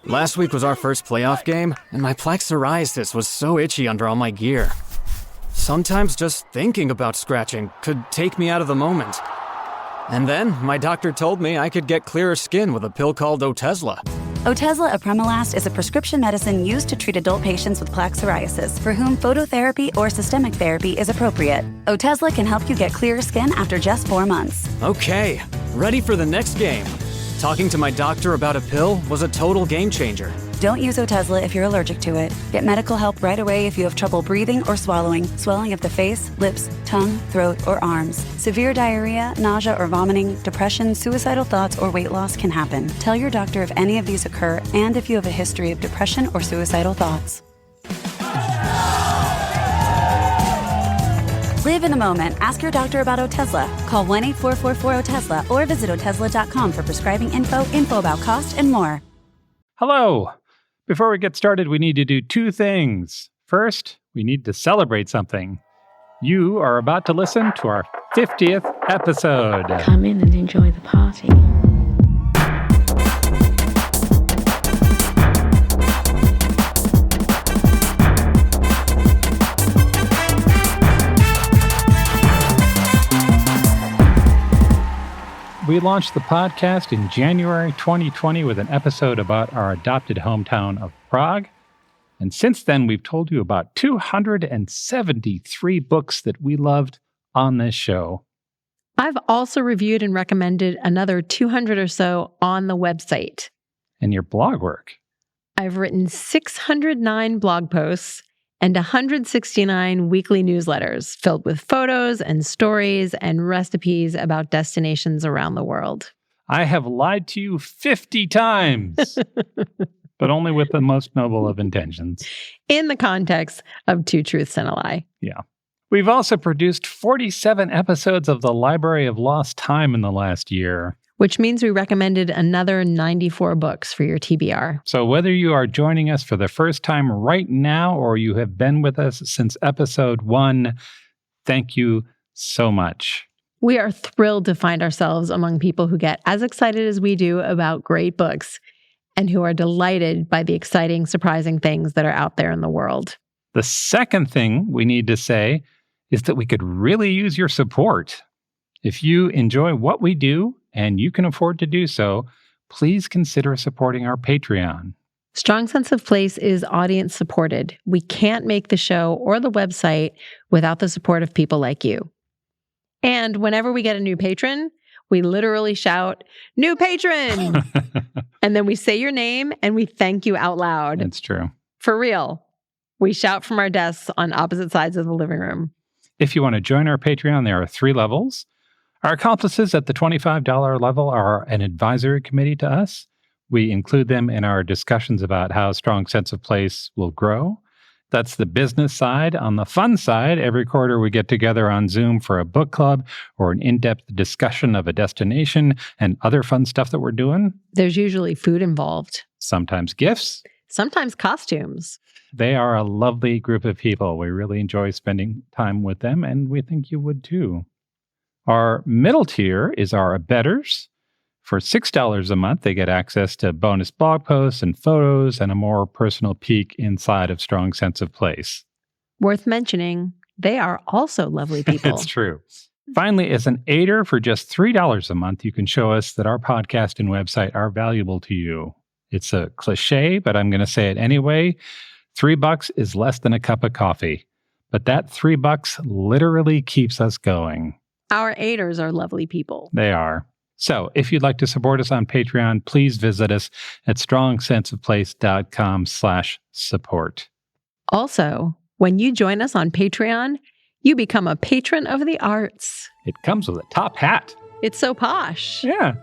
Last week was our first playoff game, and my plaque psoriasis was so itchy under all my gear. Sometimes just thinking about scratching could take me out of the moment. And then my doctor told me I could get clearer skin with a pill called Otezla. Otezla apremilast is a prescription medicine used to treat adult patients with plaque psoriasis for whom phototherapy or systemic therapy is appropriate. Otezla can help you get clearer skin after just 4 months. Okay, ready for the next game. Talking to my doctor about a pill was a total game changer. Don't use Otezla if you're allergic to it. Get medical help right away if you have trouble breathing or swallowing, swelling of the face, lips, tongue, throat, or arms. Severe diarrhea, nausea or vomiting, depression, suicidal thoughts, or weight loss can happen. Tell your doctor if any of these occur and if you have a history of depression or suicidal thoughts. Live in the moment. Ask your doctor about Otezla. Call 1-844-4-OTEZLA or visit Otezla.com for prescribing info about cost, and more. Hello. Before we get started, we need to do 2 things. First, we need to celebrate something. You are about to listen to our 50th episode. Come in and enjoy the party. We launched the podcast in January 2020 with an episode about our adopted hometown of Prague. And since then, we've told you about 273 books that we loved on this show. I've also reviewed and recommended another 200 or so on the website. And your blog work. I've written 609 blog posts and 169 weekly newsletters filled with photos and stories and recipes about destinations around the world. I have lied to you 50 times, but only with the most noble of intentions. In the context of 2 truths and a lie. Yeah. We've also produced 47 episodes of the Library of Lost Time in the last year. Which means we recommended another 94 books for your TBR. So whether you are joining us for the first time right now or you have been with us since episode 1, thank you so much. We are thrilled to find ourselves among people who get as excited as we do about great books and who are delighted by the exciting, surprising things that are out there in the world. The second thing we need to say is that we could really use your support. If you enjoy what we do, and you can afford to do so, please consider supporting our Patreon. Strong Sense of Place is audience supported. We can't make the show or the website without the support of people like you. And whenever we get a new patron, we literally shout, "New patron!" And then we say your name and we thank you out loud. It's true. For real. We shout from our desks on opposite sides of the living room. If you want to join our Patreon, there are 3 levels. Our accomplices at the $25 level are an advisory committee to us. We include them in our discussions about how Strong Sense of Place will grow. That's the business side. On the fun side, every quarter we get together on Zoom for a book club or an in-depth discussion of a destination and other fun stuff that we're doing. There's usually food involved. Sometimes gifts. Sometimes costumes. They are a lovely group of people. We really enjoy spending time with them, and we think you would too. Our middle tier is our abettors. For $6 a month, they get access to bonus blog posts and photos and a more personal peek inside of Strong Sense of Place. Worth mentioning, they are also lovely people. It's true. Finally, as an aider for just $3 a month, you can show us that our podcast and website are valuable to you. It's a cliche, but I'm going to say it anyway. $3 is less than a cup of coffee, but that $3 literally keeps us going. Our aiders are lovely people. They are. So if you'd like to support us on Patreon, please visit us at strongsenseofplace.com/support. Also, when you join us on Patreon, you become a patron of the arts. It comes with a top hat. It's so posh. Yeah.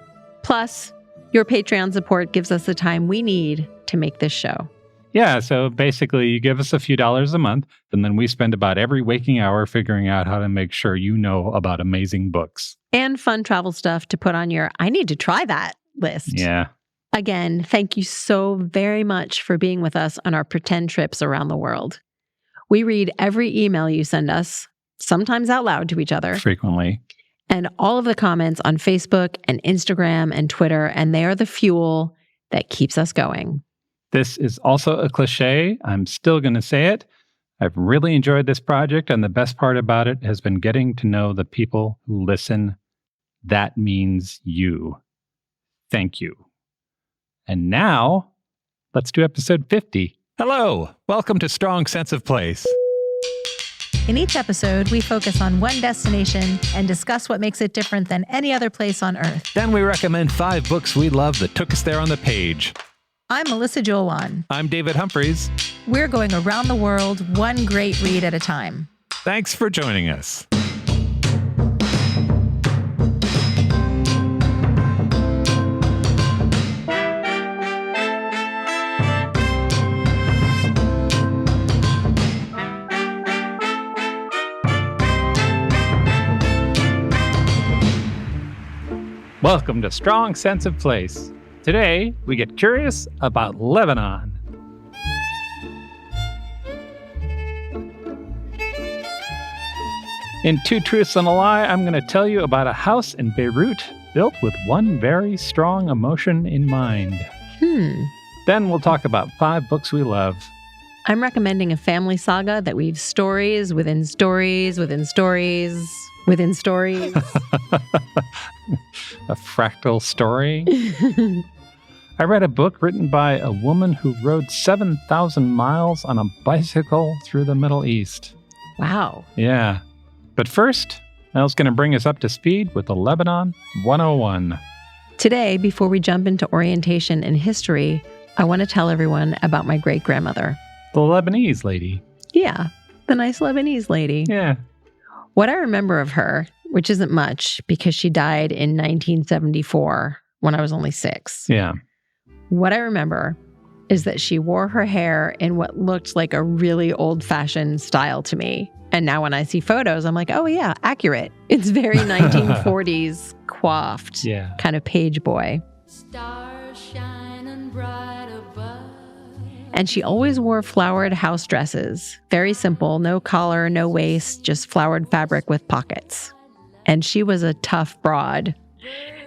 Plus, your Patreon support gives us the time we need to make this show. Yeah, so basically you give us a few dollars a month, and then we spend about every waking hour figuring out how to make sure you know about amazing books. And fun travel stuff to put on your I need to try that list. Yeah. Again, thank you so very much for being with us on our pretend trips around the world. We read every email you send us, sometimes out loud to each other. Frequently. And all of the comments on Facebook and Instagram and Twitter, and they are the fuel that keeps us going. This is also a cliche. I'm still going to say it. I've really enjoyed this project, and the best part about it has been getting to know the people who listen. That means you. Thank you. And now, let's do episode 50. Hello, welcome to Strong Sense of Place. In each episode, we focus on one destination and discuss what makes it different than any other place on Earth. Then we recommend 5 books we love that took us there on the page. I'm Melissa Joulwan. I'm David Humphreys. We're going around the world, one great read at a time. Thanks for joining us. Welcome to Strong Sense of Place. Today, we get curious about Lebanon. In Two Truths and a Lie, I'm going to tell you about a house in Beirut built with one very strong emotion in mind. Then we'll talk about 5 books we love. I'm recommending a family saga that weaves stories within stories within stories within stories. A fractal story. I read a book written by a woman who rode 7,000 miles on a bicycle through the Middle East. Wow. Yeah. But first, Mel's going to bring us up to speed with the Lebanon 101. Today, before we jump into orientation and history, I want to tell everyone about my great-grandmother. The Lebanese lady. Yeah, the nice Lebanese lady. Yeah. What I remember of her, which isn't much because she died in 1974 when I was only 6. Yeah. What I remember is that she wore her hair in what looked like a really old-fashioned style to me. And now when I see photos, I'm like, oh yeah, accurate. It's very 1940s coiffed, kind of page boy. Stars shining bright above. And she always wore flowered house dresses. Very simple, no collar, no waist, just flowered fabric with pockets. And she was a tough broad.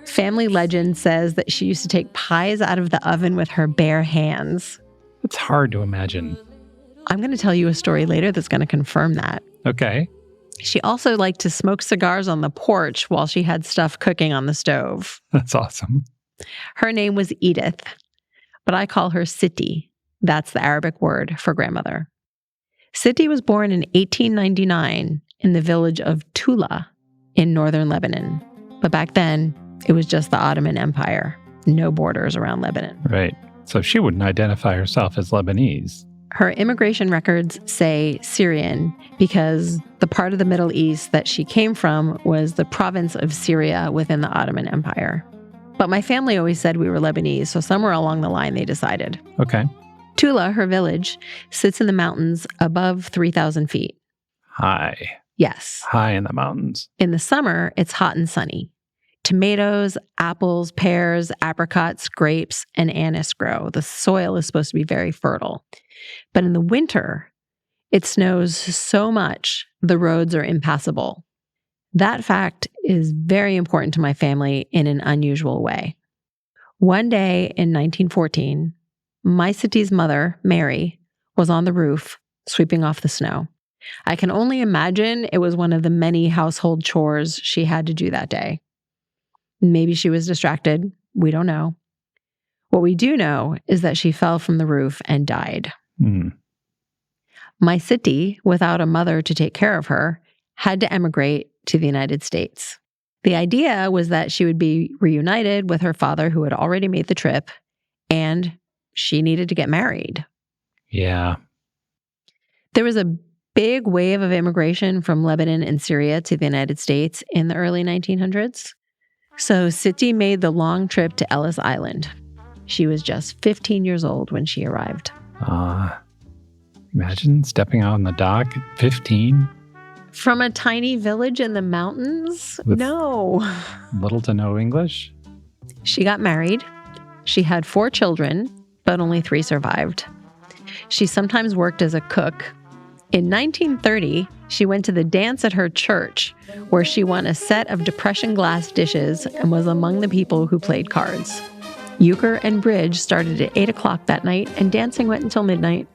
Family legend says that she used to take pies out of the oven with her bare hands. It's hard to imagine. I'm going to tell you a story later that's going to confirm that. Okay. She also liked to smoke cigars on the porch while she had stuff cooking on the stove. That's awesome. Her name was Edith, but I call her Siti. That's the Arabic word for grandmother. Siti was born in 1899 in the village of Tula in northern Lebanon. But back then, it was just the Ottoman Empire. No borders around Lebanon. Right. So she wouldn't identify herself as Lebanese. Her immigration records say Syrian because the part of the Middle East that she came from was the province of Syria within the Ottoman Empire. But my family always said we were Lebanese, so somewhere along the line they decided. Okay. Tula, her village, sits in the mountains above 3,000 feet. High. Yes. High in the mountains. In the summer, it's hot and sunny. Tomatoes, apples, pears, apricots, grapes, and anise grow. The soil is supposed to be very fertile. But in the winter, it snows so much, the roads are impassable. That fact is very important to my family in an unusual way. One day in 1914, my Siti's mother, Mary, was on the roof sweeping off the snow. I can only imagine it was one of the many household chores she had to do that day. Maybe she was distracted. We don't know. What we do know is that she fell from the roof and died. My Siti, without a mother to take care of her, had to emigrate to the United States. The idea was that she would be reunited with her father who had already made the trip, and she needed to get married. Yeah. There was a big wave of immigration from Lebanon and Syria to the United States in the early 1900s. So Siti made the long trip to Ellis Island. She was just 15 years old when she arrived. Imagine stepping out on the dock at 15. From a tiny village in the mountains? With No. Little to no English? She got married. She had 4 children, but only 3 survived. She sometimes worked as a cook. In 1930, she went to the dance at her church, where she won a set of depression glass dishes and was among the people who played cards. Euchre and bridge started at 8 o'clock that night, and dancing went until midnight.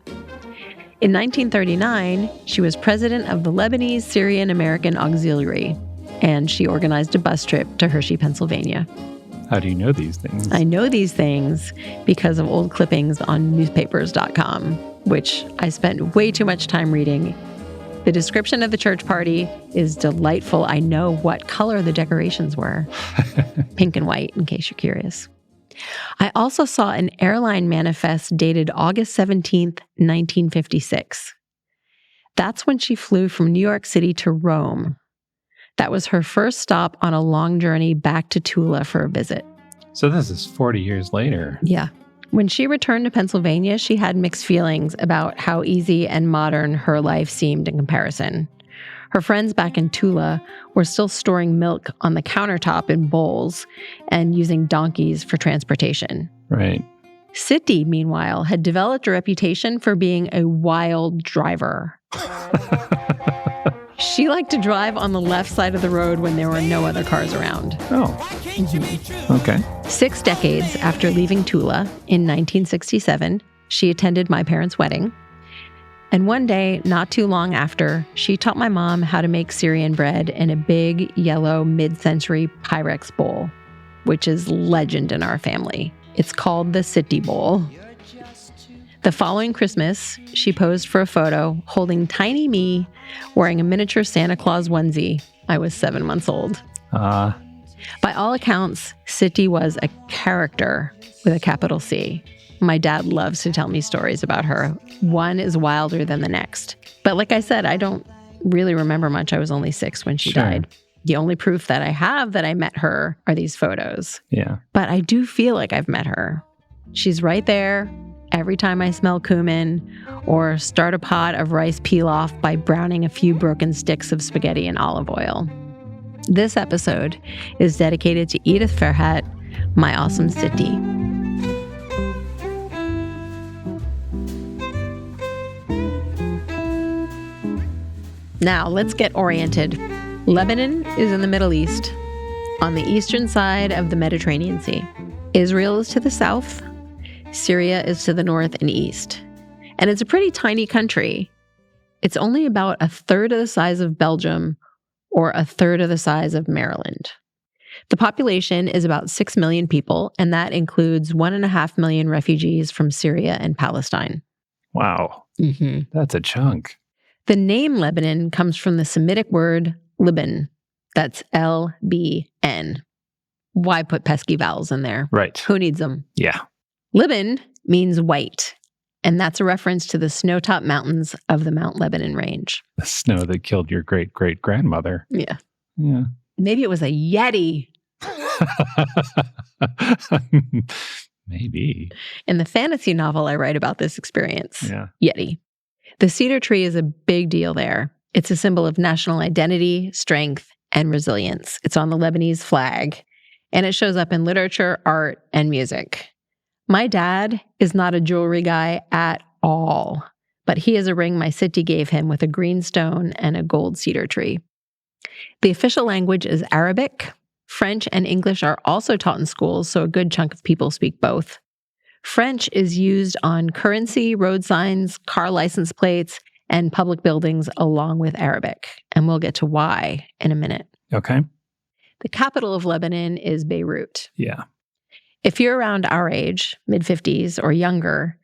In 1939, she was president of the Lebanese Syrian American Auxiliary, and she organized a bus trip to Hershey, Pennsylvania. How do you know these things? I know these things because of old clippings on newspapers.com, which I spent way too much time reading. The description of the church party is delightful. I know what color the decorations were. Pink and white, in case you're curious. I also saw an airline manifest dated August 17th, 1956. That's when she flew from New York City to Rome. That was her first stop on a long journey back to Tula for a visit. So this is 40 years later. Yeah. When she returned to Pennsylvania, she had mixed feelings about how easy and modern her life seemed in comparison. Her friends back in Tula were still storing milk on the countertop in bowls and using donkeys for transportation. Right. Siti, meanwhile, had developed a reputation for being a wild driver. She liked to drive on the left side of the road when there were no other cars around. Oh. Okay. 6 decades after leaving Tula in 1967, she attended my parents' wedding. And one day, not too long after, she taught my mom how to make Syrian bread in a big, yellow, mid-century Pyrex bowl, which is legend in our family. It's called the Siti bowl. The following Christmas, she posed for a photo holding tiny me wearing a miniature Santa Claus onesie. I was 7 months old. By all accounts, Siti was a character with a capital C. My dad loves to tell me stories about her. One is wilder than the next. But like I said, I don't really remember much. I was only 6 when she died. The only proof that I have that I met her are these photos. Yeah. But I do feel like I've met her. She's right there every time I smell cumin or start a pot of rice pilaf by browning a few broken sticks of spaghetti in olive oil. This episode is dedicated to Edith Ferhat, my awesome Siti. Now, let's get oriented. Lebanon is in the Middle East, on the eastern side of the Mediterranean Sea. Israel is to the south. Syria is to the north and east. And it's a pretty tiny country. It's only about a third of the size of Belgium or a third of the size of Maryland. The population is about 6 million people, and that includes 1.5 million refugees from Syria and Palestine. Wow. Mm-hmm. That's a chunk. The name Lebanon comes from the Semitic word Liban. That's L-B-N. Why put pesky vowels in there? Right. Who needs them? Yeah. Liban means white, and that's a reference to the snow-topped mountains of the Mount Lebanon range. The snow that killed your great-great-grandmother. Yeah. Yeah. Maybe it was a Yeti. Maybe. In the fantasy novel I write about this experience, Yeah. Yeti. The cedar tree is a big deal there. It's a symbol of national identity, strength, and resilience. It's on the Lebanese flag, and it shows up in literature, art, and music. My dad is not a jewelry guy at all, but he has a ring my Siti gave him with a green stone and a gold cedar tree. The official language is Arabic. French and English are also taught in schools, so a good chunk of people speak both. French is used on currency, road signs, car license plates, and public buildings along with Arabic. And we'll get to why in a minute. Okay. The capital of Lebanon is Beirut. Yeah. If you're around our age, mid-50s or younger,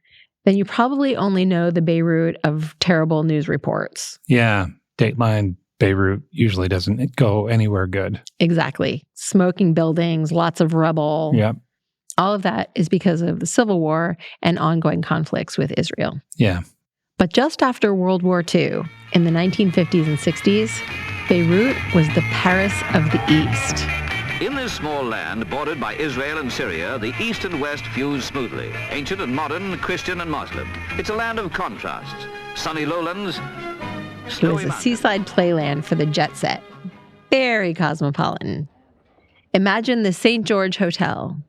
then you probably only know the Beirut of terrible news reports. Yeah. Dateline Beirut usually doesn't go anywhere good. Exactly. Smoking buildings, lots of rubble. Yep. All of that is because of the Civil War and ongoing conflicts with Israel. Yeah. But just after World War II, in the 1950s and 60s, Beirut was the Paris of the East. In this small land bordered by Israel and Syria, the East and West fuse smoothly. Ancient and modern, Christian and Muslim. It's a land of contrasts. Sunny lowlands, It was a seaside playland for the jet set. Very cosmopolitan. Imagine the St. George Hotel.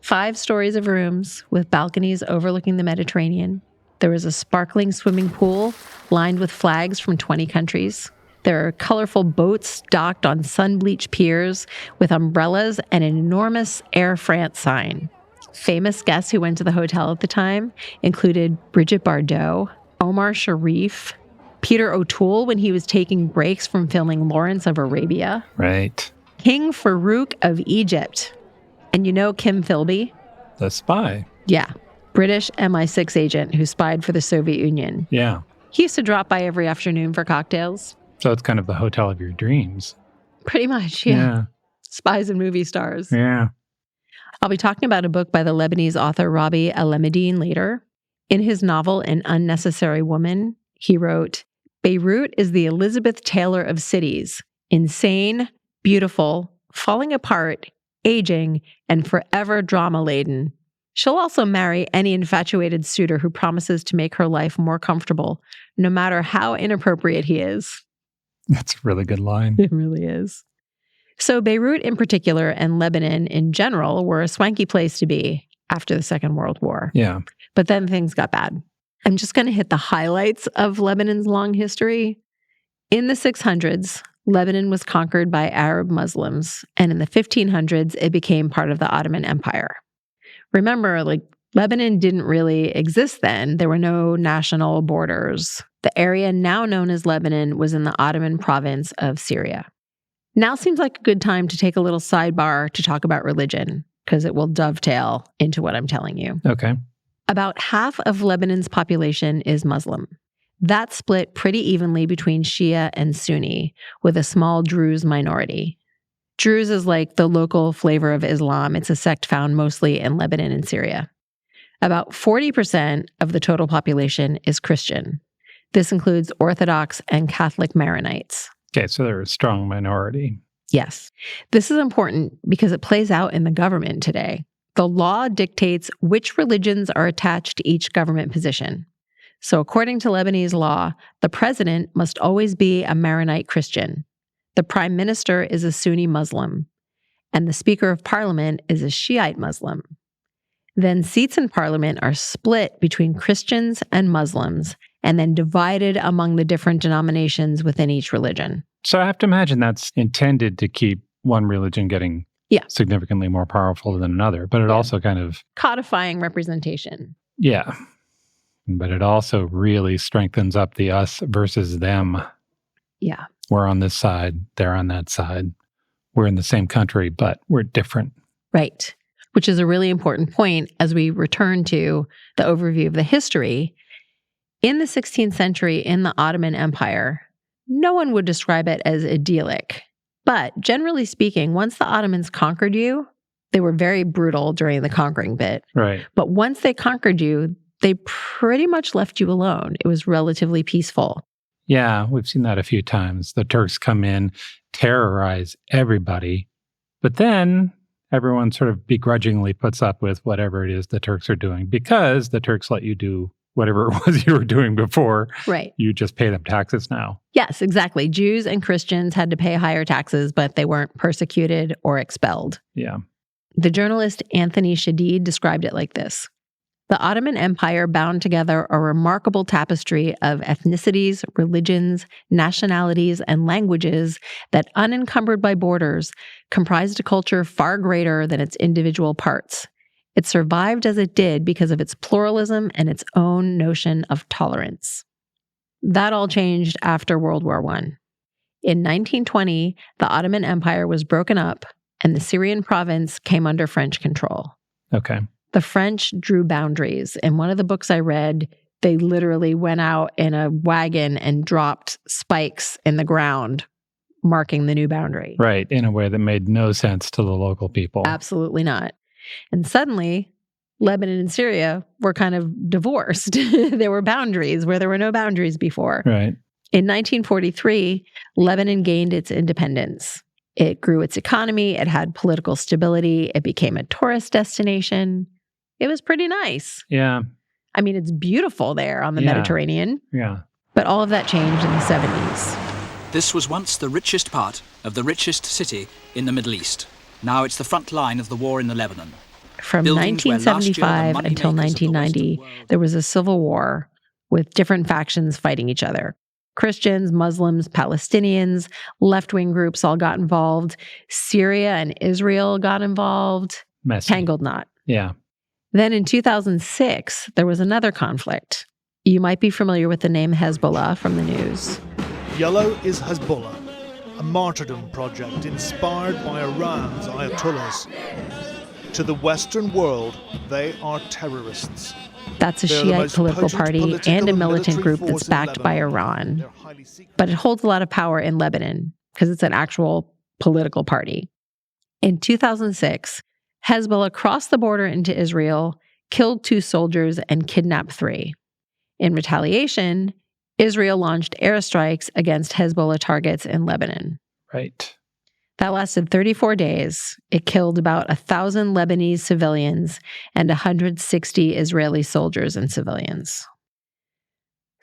5 stories of rooms with balconies overlooking the Mediterranean. There was a sparkling swimming pool lined with flags from 20 countries. There are colorful boats docked on sun-bleached piers with umbrellas and an enormous Air France sign. Famous guests who went to the hotel at the time included Brigitte Bardot, Omar Sharif, Peter O'Toole when he was taking breaks from filming Lawrence of Arabia, Right. King Farouk of Egypt, and you know Kim Philby? The spy. Yeah, British MI6 agent who spied for the Soviet Union. Yeah. He used to drop by every afternoon for cocktails. So it's kind of the hotel of your dreams. Pretty much, yeah. Spies and movie stars. Yeah. I'll be talking about a book by the Lebanese author Rabi El-Emedine later. In his novel, An Unnecessary Woman, he wrote, Beirut is the Elizabeth Taylor of cities, insane, beautiful, falling apart, aging, and forever drama-laden. She'll also marry any infatuated suitor who promises to make her life more comfortable, no matter how inappropriate he is. That's a really good line. It really is. So Beirut in particular and Lebanon in general were a swanky place to be after the Second World War. Yeah. But then things got bad. I'm just going to hit the highlights of Lebanon's long history. In the 600s, Lebanon was conquered by Arab Muslims, and in the 1500s, it became part of the Ottoman Empire. Remember, Lebanon didn't really exist then. There were no national borders. The area now known as Lebanon was in the Ottoman province of Syria. Now seems like a good time to take a little sidebar to talk about religion, because it will dovetail into what I'm telling you. Okay. About half of Lebanon's population is Muslim. That's split pretty evenly between Shia and Sunni, with a small Druze minority. Druze is like the local flavor of Islam. It's a sect found mostly in Lebanon and Syria. About 40% of the total population is Christian. This includes Orthodox and Catholic Maronites. Okay, so they're a strong minority. Yes. This is important because it plays out in the government today. The law dictates which religions are attached to each government position. So according to Lebanese law, the president must always be a Maronite Christian. The prime minister is a Sunni Muslim, and the speaker of parliament is a Shiite Muslim. Then seats in parliament are split between Christians and Muslims, and then divided among the different denominations within each religion. So I have to imagine that's intended to keep one religion getting significantly more powerful than another, but it also kind of... codifying representation. Yeah. But it also really strengthens up the us versus them. Yeah. We're on this side, they're on that side. We're in the same country, but we're different. Right. Which is a really important point as we return to the overview of the history. In the 16th century, in the Ottoman Empire, no one would describe it as idyllic. But generally speaking, once the Ottomans conquered you, they were very brutal during the conquering bit. Right. But once they conquered you, they pretty much left you alone. It was relatively peaceful. Yeah, we've seen that a few times. The Turks come in, terrorize everybody, but then everyone sort of begrudgingly puts up with whatever it is the Turks are doing because the Turks let you do whatever it was you were doing before. Right. You just pay them taxes now. Yes, exactly. Jews and Christians had to pay higher taxes, but they weren't persecuted or expelled. Yeah. The journalist Anthony Shadid described it like this. The Ottoman Empire bound together a remarkable tapestry of ethnicities, religions, nationalities, and languages that, unencumbered by borders, comprised a culture far greater than its individual parts. It survived as it did because of its pluralism and its own notion of tolerance. That all changed after World War I. In 1920, the Ottoman Empire was broken up and the Syrian province came under French control. Okay. The French drew boundaries. In one of the books I read, they literally went out in a wagon and dropped spikes in the ground, marking the new boundary. Right, in a way that made no sense to the local people. Absolutely not. And suddenly, Lebanon and Syria were kind of divorced. There were boundaries where there were no boundaries before. Right. In 1943, Lebanon gained its independence. It grew its economy. It had political stability. It became a tourist destination. It was pretty nice. Yeah. I mean, it's beautiful there on the Mediterranean. Yeah. But all of that changed in the 70s. This was once the richest part of the richest city in the Middle East. Now it's the front line of the war in the Lebanon. From Buildings where last year the 1975 money until makers of the 1990, there was a civil war with different factions fighting each other. Christians, Muslims, Palestinians, left-wing groups all got involved. Syria and Israel got involved. Messy. Tangled knot. Yeah. Then in 2006, there was another conflict. You might be familiar with the name Hezbollah from the news. Yellow is Hezbollah, a martyrdom project inspired by Iran's ayatollahs. To the Western world, they are terrorists. That's a Shiite political party and a militant group that's backed by Iran. But it holds a lot of power in Lebanon because it's an actual political party. In 2006, Hezbollah crossed the border into Israel, killed 2 soldiers, and kidnapped 3. In retaliation, Israel launched airstrikes against Hezbollah targets in Lebanon. Right. That lasted 34 days. It killed about 1,000 Lebanese civilians and 160 Israeli soldiers and civilians.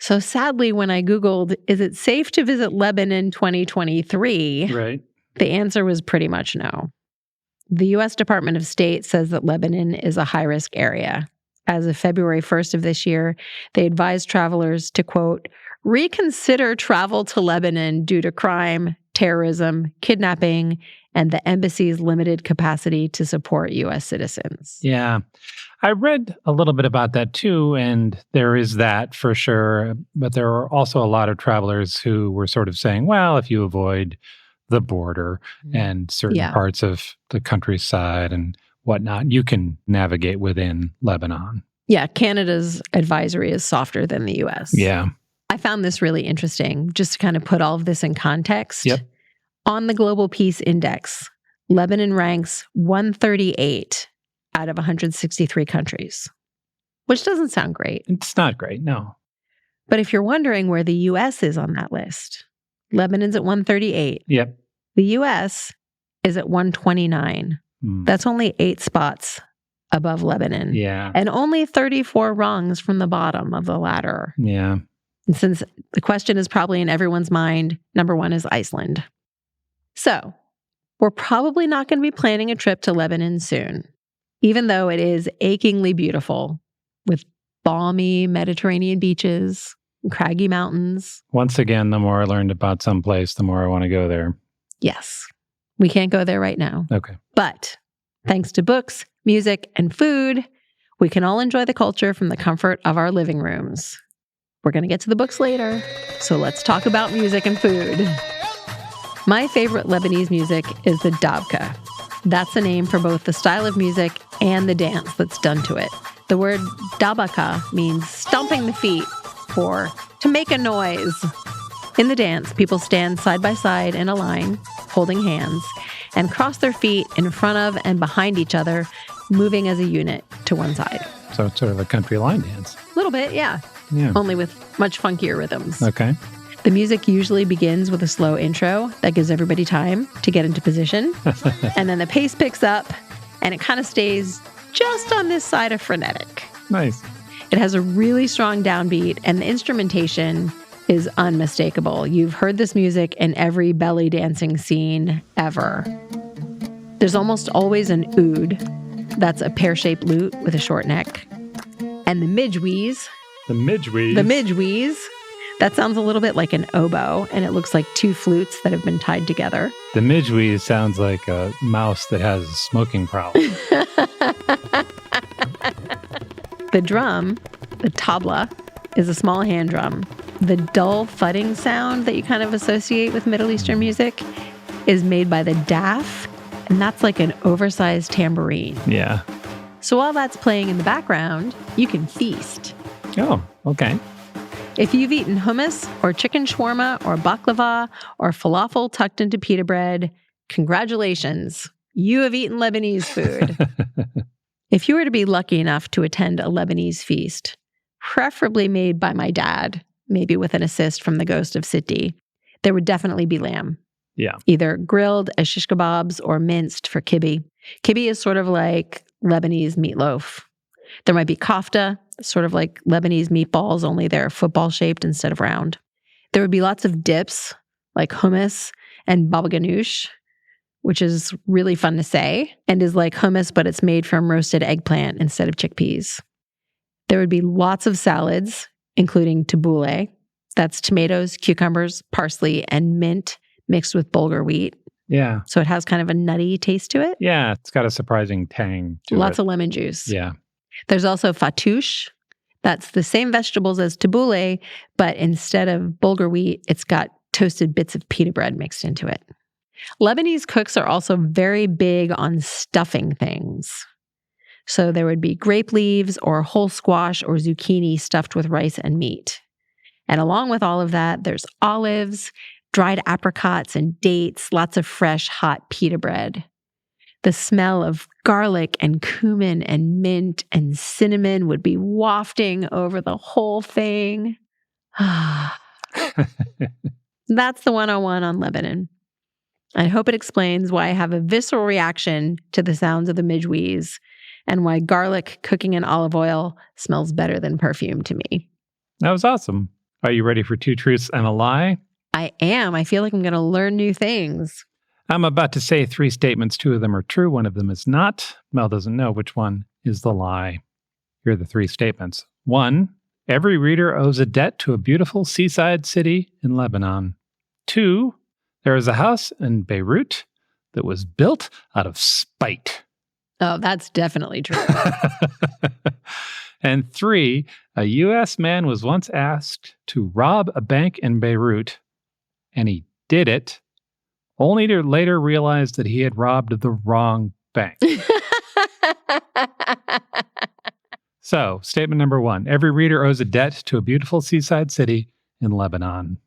So sadly, when I Googled, is it safe to visit Lebanon 2023? Right. The answer was pretty much no. The U.S. Department of State says that Lebanon is a high-risk area. As of February 1st of this year, they advised travelers to, quote, reconsider travel to Lebanon due to crime, terrorism, kidnapping, and the embassy's limited capacity to support U.S. citizens. Yeah. I read a little bit about that too, and there is that for sure. But there are also a lot of travelers who were sort of saying, well, if you avoid the border and certain parts of the countryside and whatnot, you can navigate within Lebanon. Yeah, Canada's advisory is softer than the U.S. Yeah. I found this really interesting, just to kind of put all of this in context. Yep. On the Global Peace Index, Lebanon ranks 138 out of 163 countries, which doesn't sound great. It's not great, no. But if you're wondering where the U.S. is on that list, Lebanon's at 138. Yep. The U.S. is at 129. That's only 8 spots above Lebanon. Yeah. And only 34 rungs from the bottom of the ladder. Yeah. And since the question is probably in everyone's mind, number 1 is Iceland. So, we're probably not going to be planning a trip to Lebanon soon, even though it is achingly beautiful with balmy Mediterranean beaches and craggy mountains. Once again, the more I learned about some place, the more I want to go there. Yes. We can't go there right now. Okay. But thanks to books, music, and food, we can all enjoy the culture from the comfort of our living rooms. We're going to get to the books later, so let's talk about music and food. My favorite Lebanese music is the dabka. That's the name for both the style of music and the dance that's done to it. The word dabaka means stomping the feet or to make a noise. In the dance, people stand side by side in a line, holding hands, and cross their feet in front of and behind each other, moving as a unit to one side. So it's sort of a country line dance. A little bit, yeah. Only with much funkier rhythms. Okay. The music usually begins with a slow intro that gives everybody time to get into position. And then the pace picks up, and it kind of stays just on this side of frenetic. Nice. It has a really strong downbeat, and the instrumentation is unmistakable. You've heard this music in every belly dancing scene ever. There's almost always an oud. That's a pear-shaped lute with a short neck. And the Mijwiz. The Mijwiz. The Mijwiz. That sounds a little bit like an oboe, and it looks like 2 flutes that have been tied together. The Mijwiz sounds like a mouse that has a smoking problem. The drum, the tabla, is a small hand drum. The dull thudding sound that you kind of associate with Middle Eastern music is made by the daf, and that's like an oversized tambourine. Yeah. So while that's playing in the background, you can feast. Oh, okay. If you've eaten hummus or chicken shawarma or baklava or falafel tucked into pita bread, congratulations, you have eaten Lebanese food. If you were to be lucky enough to attend a Lebanese feast, preferably made by my dad, maybe with an assist from the ghost of Siti, there would definitely be lamb. Yeah. Either grilled as shish kebabs or minced for kibbeh. Kibbeh is sort of like Lebanese meatloaf. There might be kofta, sort of like Lebanese meatballs, only they're football-shaped instead of round. There would be lots of dips, like hummus and baba ganoush, which is really fun to say, and is like hummus, but it's made from roasted eggplant instead of chickpeas. There would be lots of salads, including tabbouleh. That's tomatoes, cucumbers, parsley, and mint mixed with bulgur wheat. Yeah. So it has kind of a nutty taste to it. Yeah, it's got a surprising tang to it. Lots of lemon juice. Yeah. There's also fattoush. That's the same vegetables as tabbouleh, but instead of bulgur wheat, it's got toasted bits of pita bread mixed into it. Lebanese cooks are also very big on stuffing things. So there would be grape leaves or whole squash or zucchini stuffed with rice and meat. And along with all of that, there's olives, dried apricots and dates, lots of fresh, hot pita bread. The smell of garlic and cumin and mint and cinnamon would be wafting over the whole thing. That's the 101 on Lebanon. I hope it explains why I have a visceral reaction to the sounds of the Mijwiz and why garlic cooking in olive oil smells better than perfume to me. That was awesome. Are you ready for 2 truths and a lie? I am. I feel like I'm going to learn new things. I'm about to say 3 statements. 2 of them are true. 1 of them is not. Mel doesn't know which one is the lie. Here are the 3 statements. 1, every reader owes a debt to a beautiful seaside city in Lebanon. 2, there is a house in Beirut that was built out of spite. Oh, that's definitely true. And 3, a U.S. man was once asked to rob a bank in Beirut, and he did it, only to later realize that he had robbed the wrong bank. So, statement number 1, every reader owes a debt to a beautiful seaside city in Lebanon.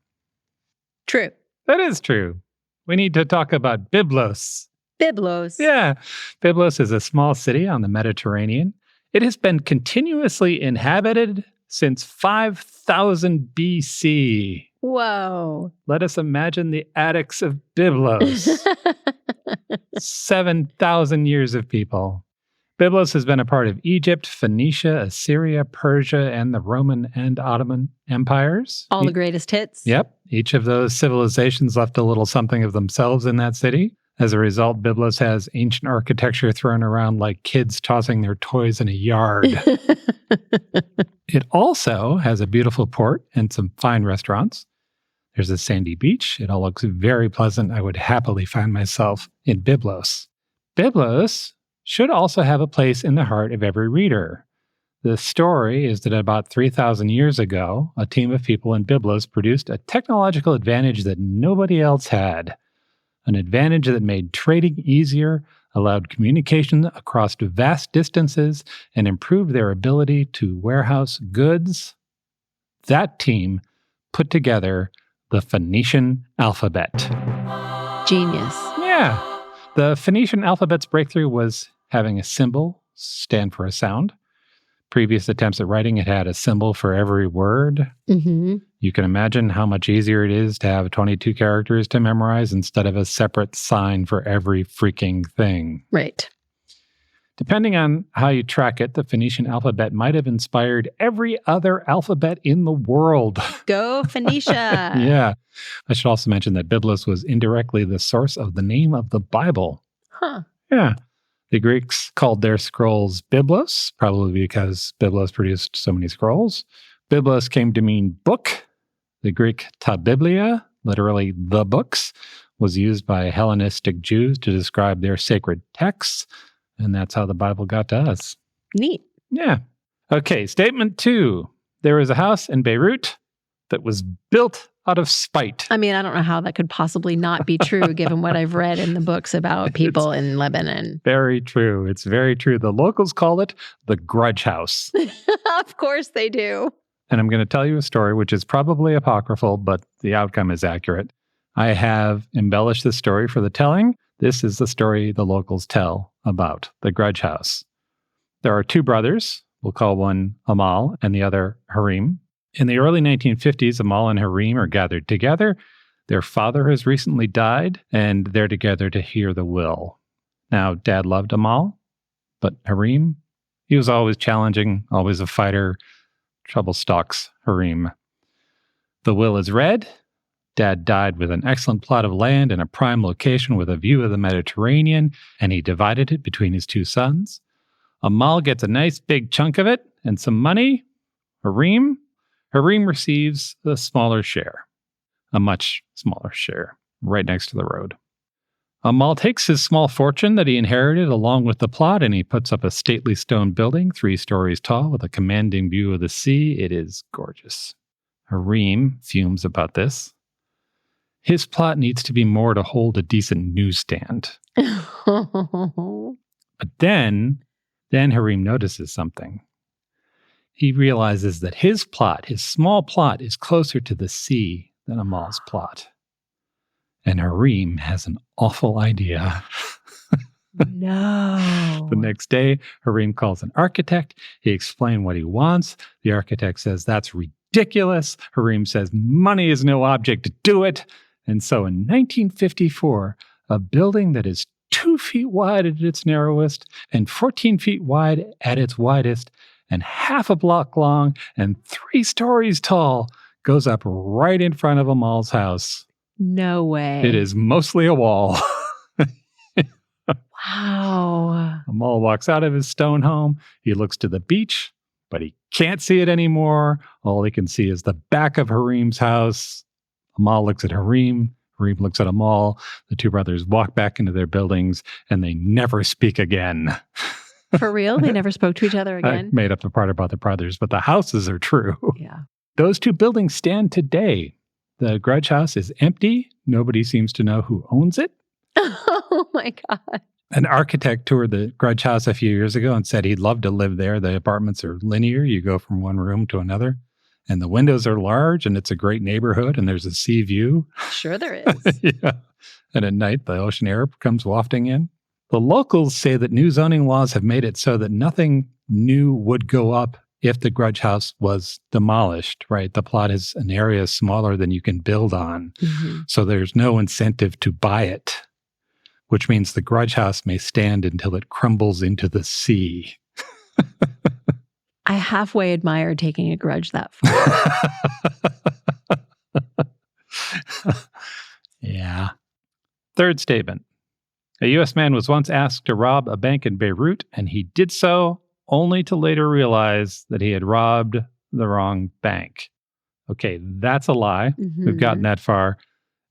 True. That is true. We need to talk about Byblos. Byblos. Yeah. Byblos is a small city on the Mediterranean. It has been continuously inhabited since 5000 BC. Whoa. Let us imagine the attics of Byblos. 7,000 years of people. Byblos has been a part of Egypt, Phoenicia, Assyria, Persia, and the Roman and Ottoman empires. All the greatest hits. Yep. Each of those civilizations left a little something of themselves in that city. As a result, Byblos has ancient architecture thrown around like kids tossing their toys in a yard. It also has a beautiful port and some fine restaurants. There's a sandy beach. It all looks very pleasant. I would happily find myself in Byblos. Byblos should also have a place in the heart of every reader. The story is that about 3,000 years ago, a team of people in Byblos produced a technological advantage that nobody else had. An advantage that made trading easier, allowed communication across vast distances, and improved their ability to warehouse goods. That team put together the Phoenician alphabet. Genius. Yeah. The Phoenician alphabet's breakthrough was having a symbol stand for a sound. Previous attempts at writing it had a symbol for every word. Mm-hmm. You can imagine how much easier it is to have 22 characters to memorize instead of a separate sign for every freaking thing. Right. Depending on how you track it, the Phoenician alphabet might have inspired every other alphabet in the world. Go Phoenicia! Yeah. I should also mention that Byblos was indirectly the source of the name of the Bible. Huh. Yeah. The Greeks called their scrolls Byblos, probably because Byblos produced so many scrolls. Byblos came to mean book. The Greek ta biblia, literally the books, was used by Hellenistic Jews to describe their sacred texts. And that's how the Bible got to us. Neat. Yeah. Okay, statement 2. There was a house in Beirut that was built out of spite. I mean, I don't know how that could possibly not be true given what I've read in the books about people in Lebanon. Very true. It's very true. The locals call it the Grudge House. Of course they do. And I'm going to tell you a story which is probably apocryphal, but the outcome is accurate. I have embellished the story for the telling. This is the story the locals tell about the Grudge House. There are 2 brothers. We'll call one Amal and the other Harim. In the early 1950s, Amal and Harim are gathered together. Their father has recently died, and they're together to hear the will. Now, Dad loved Amal, but Harim, he was always challenging, always a fighter. Trouble stalks Harim. The will is read. Dad died with an excellent plot of land in a prime location with a view of the Mediterranean, and he divided it between his 2 sons. Amal gets a nice big chunk of it and some money. Harim receives a smaller share, a much smaller share, right next to the road. Amal takes his small fortune that he inherited along with the plot, and he puts up a stately stone building 3 stories tall with a commanding view of the sea. It is gorgeous. Harim fumes about this. His plot needs to be more to hold a decent newsstand. But then Harim notices something. He realizes that his plot, his small plot, is closer to the sea than Amal's plot. And Harim has an awful idea. No. The next day, Harim calls an architect. He explains what he wants. The architect says, that's ridiculous. Harim says, money is no object to do it. And so in 1954, a building that is 2 feet wide at its narrowest and 14 feet wide at its widest and half a block long and 3 stories tall goes up right in front of Amal's house. No way. It is mostly a wall. Wow. Amal walks out of his stone home. He looks to the beach, but he can't see it anymore. All he can see is the back of Harim's house. Amal looks at Harim. Harim looks at Amal. The 2 brothers walk back into their buildings, and they never speak again. For real? They never spoke to each other again? I made up the part about the brothers, but the houses are true. Yeah. Those 2 buildings stand today. The Grudge House is empty. Nobody seems to know who owns it. Oh my God. An architect toured the Grudge House a few years ago and said he'd love to live there. The apartments are linear. You go from one room to another. And the windows are large, and it's a great neighborhood, and there's a sea view. Sure there is. Yeah. And at night, the ocean air comes wafting in. The locals say that new zoning laws have made it so that nothing new would go up if the Grudge House was demolished, right? The plot is an area smaller than you can build on. Mm-hmm. So there's no incentive to buy it, which means the Grudge House may stand until it crumbles into the sea. I halfway admire taking a grudge that far. Yeah. Third statement. A U.S. man was once asked to rob a bank in Beirut, and he did so only to later realize that he had robbed the wrong bank. Okay, that's a lie. Mm-hmm. We've gotten that far,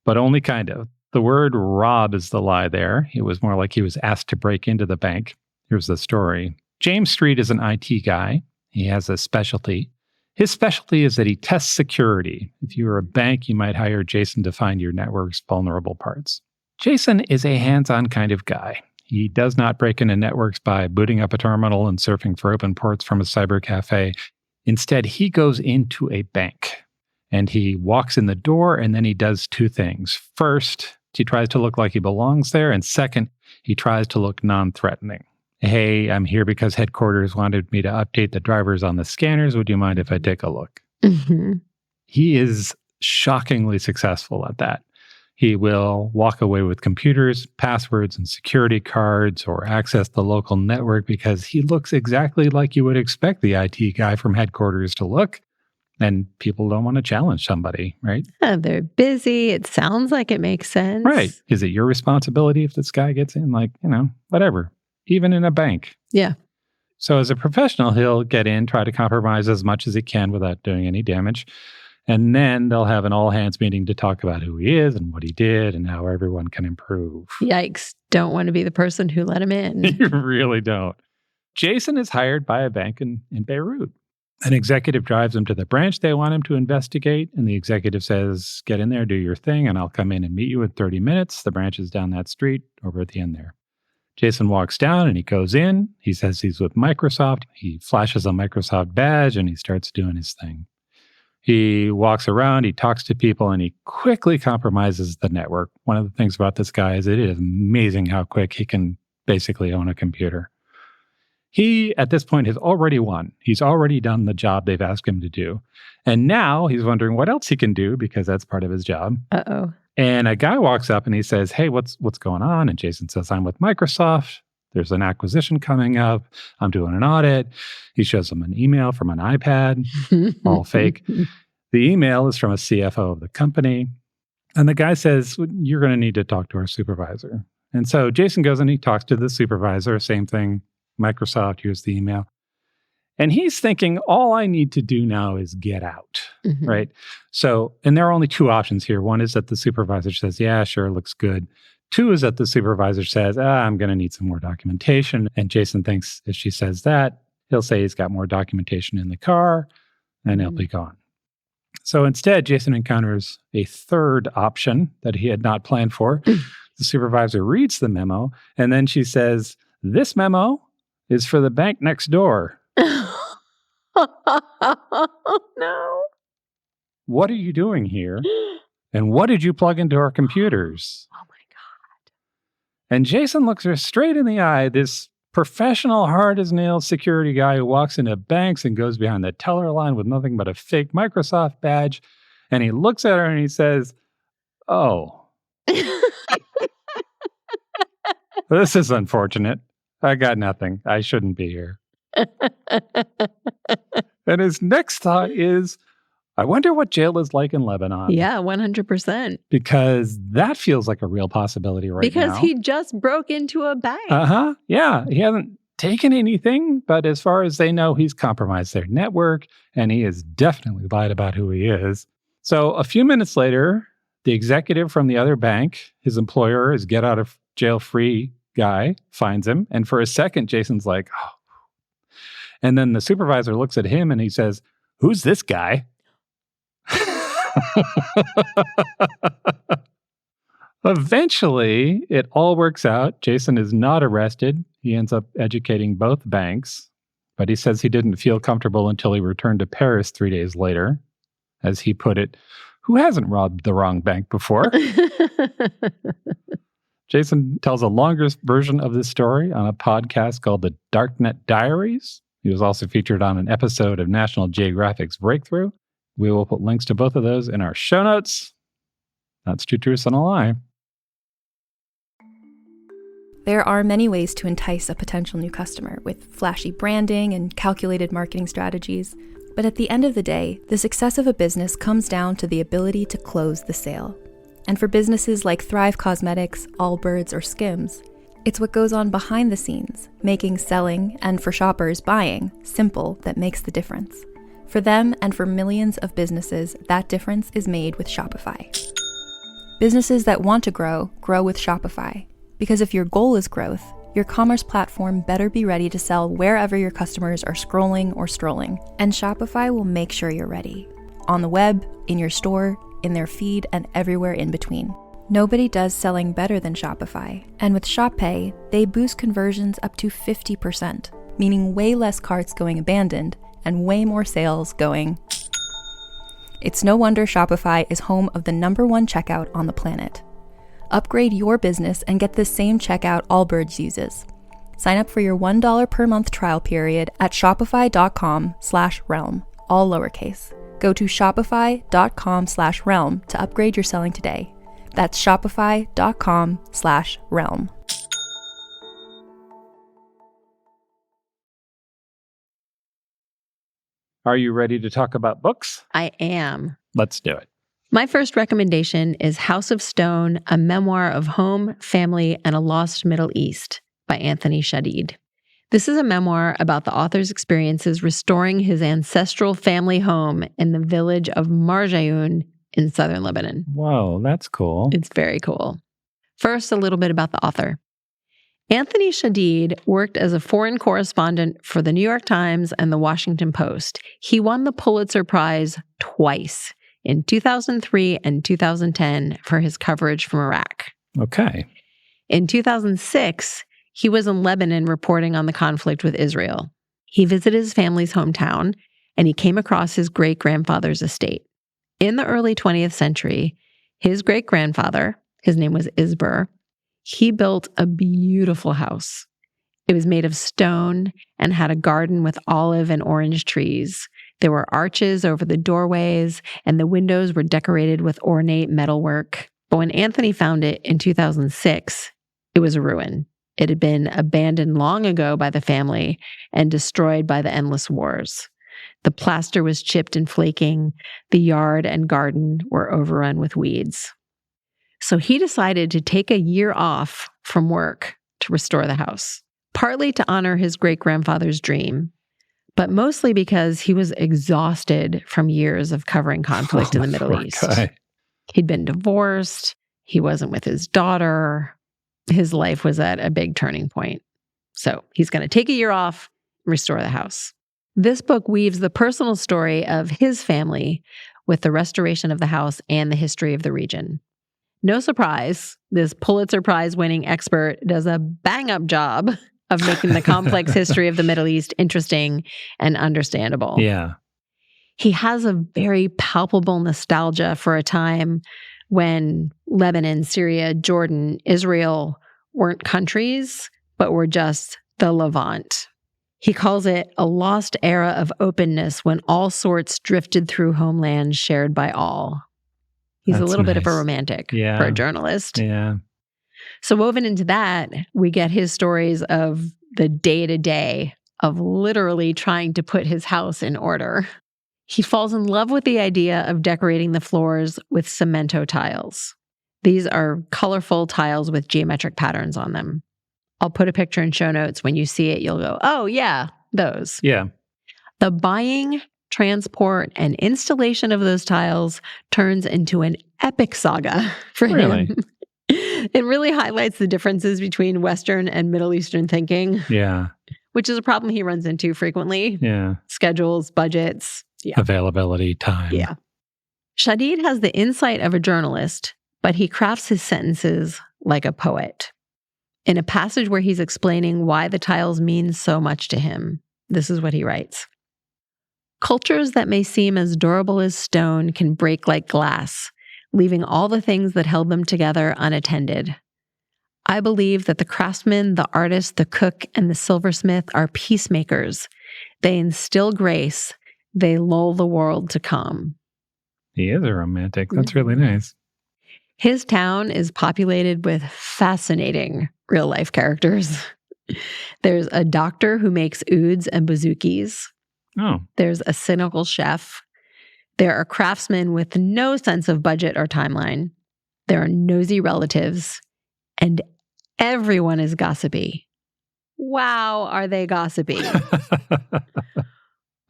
but only kind of. The word rob is the lie there. It was more like he was asked to break into the bank. Here's the story. James Street is an IT guy. He has a specialty. His specialty is that he tests security. If you were a bank, you might hire Jason to find your network's vulnerable parts. Jason is a hands-on kind of guy. He does not break into networks by booting up a terminal and surfing for open ports from a cyber cafe. Instead, he goes into a bank and he walks in the door, and then he does 2 things. First, he tries to look like he belongs there. And second, he tries to look non-threatening. Hey, I'm here because headquarters wanted me to update the drivers on the scanners. Would you mind if I take a look? Mm-hmm. He is shockingly successful at that. He will walk away with computers, passwords, and security cards, or access the local network because he looks exactly like you would expect the IT guy from headquarters to look. And people don't want to challenge somebody, right? Yeah, they're busy. It sounds like it makes sense. Right. Is it your responsibility if this guy gets in? Like, whatever. Even in a bank. Yeah. So as a professional, he'll get in, try to compromise as much as he can without doing any damage. And then they'll have an all-hands meeting to talk about who he is and what he did and how everyone can improve. Yikes. Don't want to be the person who let him in. You really don't. Jason is hired by a bank in Beirut. An executive drives him to the branch they want him to investigate, and the executive says, get in there, do your thing, and I'll come in and meet you in 30 minutes. The branch is down that street, over at the end there. Jason walks down and he goes in. He says he's with Microsoft. He flashes a Microsoft badge and he starts doing his thing. He walks around, he talks to people, and he quickly compromises the network. One of the things about this guy is it is amazing how quick he can basically own a computer. He, at this point, has already won. He's already done the job they've asked him to do. And now he's wondering what else he can do because that's part of his job. Uh-oh. And a guy walks up and he says, hey, what's going on? And Jason says, I'm with Microsoft. There's an acquisition coming up. I'm doing an audit. He shows him an email from an iPad, all fake. The email is from a CFO of the company. And the guy says, you're going to need to talk to our supervisor. And so Jason goes and he talks to the supervisor, same thing, Microsoft, here's the email. And he's thinking, all I need to do now is get out, right? So, and there are only 2 options here. One is that the supervisor says, yeah, sure, looks good. Two is that the supervisor says, I'm going to need some more documentation. And Jason thinks if she says that, he'll say he's got more documentation in the car and he'll be gone. So instead, Jason encounters a third option that he had not planned for. The supervisor reads the memo, and then she says, this memo is for the bank next door. No. What are you doing here? And what did you plug into our computers? Oh, my God. And Jason looks her straight in the eye, this professional, hard-as-nails security guy who walks into banks and goes behind the teller line with nothing but a fake Microsoft badge. And he looks at her and he says, oh. This is unfortunate. I got nothing. I shouldn't be here. And his next thought is, I wonder what jail is like in Lebanon. Yeah, 100%. Because that feels like a real possibility right now. Because he just broke into a bank. Yeah, he hasn't taken anything, but as far as they know, he's compromised their network, and he has definitely lied about who he is. So a few minutes later, the executive from the other bank, his employer, his get-out-of-jail-free guy, finds him. And for a second, Jason's like, oh. And then the supervisor looks at him and he says, who's this guy? Eventually, it all works out. Jason is not arrested. He ends up educating both banks, but he says he didn't feel comfortable until he returned to Paris 3 days later. As he put it, who hasn't robbed the wrong bank before? Jason tells a longer version of this story on a podcast called The Darknet Diaries. He was also featured on an episode of National Geographic's Breakthrough. We will put links to both of those in our show notes. That's Two Truths and a Lie. There are many ways to entice a potential new customer with flashy branding and calculated marketing strategies. But at the end of the day, the success of a business comes down to the ability to close the sale. And for businesses like Thrive Cosmetics, Allbirds, or Skims, it's what goes on behind the scenes, making selling, and for shoppers, buying, simple that makes the difference. For them and for millions of businesses, that difference is made with Shopify. Businesses that want to grow, grow with Shopify. Because if your goal is growth, your commerce platform better be ready to sell wherever your customers are scrolling or strolling. And Shopify will make sure you're ready. On the web, in your store, in their feed, and everywhere in between. Nobody does selling better than Shopify. And with Shop Pay, they boost conversions up to 50%, meaning way less carts going abandoned and way more sales going. It's no wonder Shopify is home of the #1 checkout on the planet. Upgrade your business and get the same checkout Allbirds uses. Sign up for your $1 per month trial period at shopify.com/realm, all lowercase. Go to shopify.com/realm to upgrade your selling today. That's shopify.com/realm. Are you ready to talk about books? I am. Let's do it. My first recommendation is House of Stone, a memoir of home, family, and a lost Middle East by Anthony Shadid. This is a memoir about the author's experiences restoring his ancestral family home in the village of Marjayoun in southern Lebanon. Whoa, that's cool. It's very cool. First, a little bit about the author. Anthony Shadid worked as a foreign correspondent for the New York Times and the Washington Post. He won the Pulitzer Prize twice, in 2003 and 2010, for his coverage from Iraq. Okay. In 2006, he was in Lebanon reporting on the conflict with Israel. He visited his family's hometown, and he came across his great-grandfather's estate. In the early 20th century, his great-grandfather, his name was Isber, he built a beautiful house. It was made of stone and had a garden with olive and orange trees. There were arches over the doorways, and the windows were decorated with ornate metalwork. But when Anthony found it in 2006, it was a ruin. It had been abandoned long ago by the family and destroyed by the endless wars. The plaster was chipped and flaking. The yard and garden were overrun with weeds. So he decided to take a year off from work to restore the house, partly to honor his great-grandfather's dream, but mostly because he was exhausted from years of covering conflict in the Middle East. Okay. He'd been divorced. He wasn't with his daughter. his life was at a big turning point. So he's going to take a year off, restore the house. This book weaves the personal story of his family with the restoration of the house and the history of the region. No surprise, this Pulitzer Prize-winning expert does a bang-up job of making the complex history of the Middle East interesting and understandable. Yeah. He has a very palpable nostalgia for a time when Lebanon, Syria, Jordan, Israel weren't countries, but were just the Levant. He calls it a lost era of openness when all sorts drifted through homelands shared by all. He's a little bit of a romantic for a journalist. Yeah. So woven into that, we get his stories of the day-to-day of literally trying to put his house in order. He falls in love with the idea of decorating the floors with cemento tiles. These are colorful tiles with geometric patterns on them. I'll put a picture in show notes. When you see it, you'll go, oh yeah, those. Yeah. The buying, transport, and installation of those tiles turns into an epic saga for him. It really highlights the differences between Western and Middle Eastern thinking. Yeah. Which is a problem he runs into frequently. Yeah. Schedules, budgets. Yeah. Availability, time. Yeah. Shadid has the insight of a journalist, but he crafts his sentences like a poet. In a passage where he's explaining why the tiles mean so much to him, this is what he writes. Cultures that may seem as durable as stone can break like glass, leaving all the things that held them together unattended. I believe that the craftsman, the artist, the cook, and the silversmith are peacemakers. They instill grace. They lull the world to calm. He is a romantic. That's really nice. His town is populated with fascinating real-life characters. There's a doctor who makes ouds and bouzoukis. Oh. There's a cynical chef. There are craftsmen with no sense of budget or timeline. There are nosy relatives. And everyone is gossipy. Wow, are they gossipy?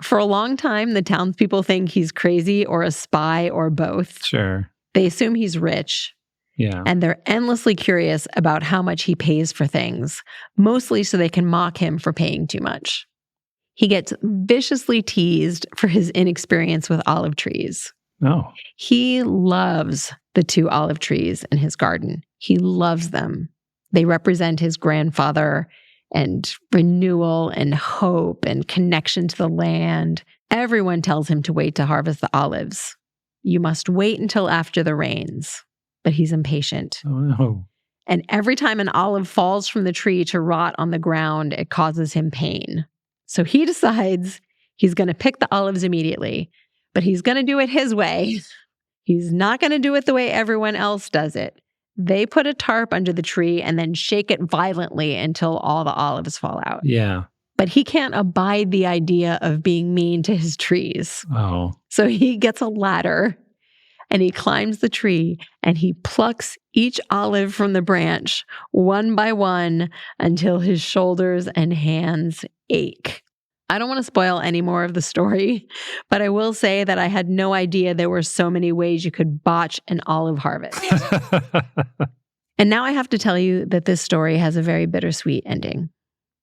For a long time, the townspeople think he's crazy or a spy or both. Sure. They assume he's rich. Yeah. And they're endlessly curious about how much he pays for things, mostly so they can mock him for paying too much. He gets viciously teased for his inexperience with olive trees. Oh. He loves the 2 olive trees in his garden. He loves them. They represent his grandfather and renewal and hope and connection to the land. Everyone tells him to wait to harvest the olives. You must wait until after the rains. But he's impatient. Oh, no. And every time an olive falls from the tree to rot on the ground, it causes him pain. So he decides he's going to pick the olives immediately, but he's going to do it his way. He's not going to do it the way everyone else does it. They put a tarp under the tree and then shake it violently until all the olives fall out. Yeah. But he can't abide the idea of being mean to his trees. Oh. So he gets a ladder and he climbs the tree and he plucks each olive from the branch one by one until his shoulders and hands ache. I don't want to spoil any more of the story, but I will say that I had no idea there were so many ways you could botch an olive harvest. And now I have to tell you that this story has a very bittersweet ending.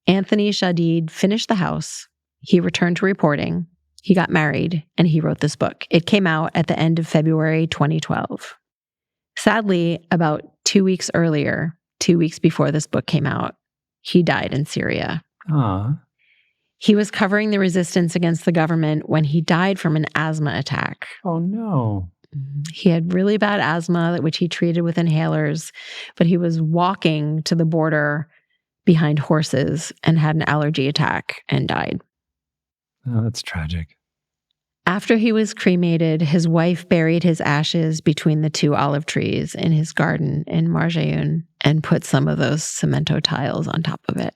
Anthony Shadid finished the house. He returned to reporting. He got married, and he wrote this book. It came out at the end of February 2012. Sadly, about 2 weeks earlier, 2 weeks before this book came out, he died in Syria. Aww. He was covering the resistance against the government when he died from an asthma attack. Oh, no. He had really bad asthma, which he treated with inhalers, but he was walking to the border behind horses and had an allergy attack and died. Oh, that's tragic. After he was cremated, his wife buried his ashes between the 2 olive trees in his garden in Marjayoun and put some of those cemento tiles on top of it.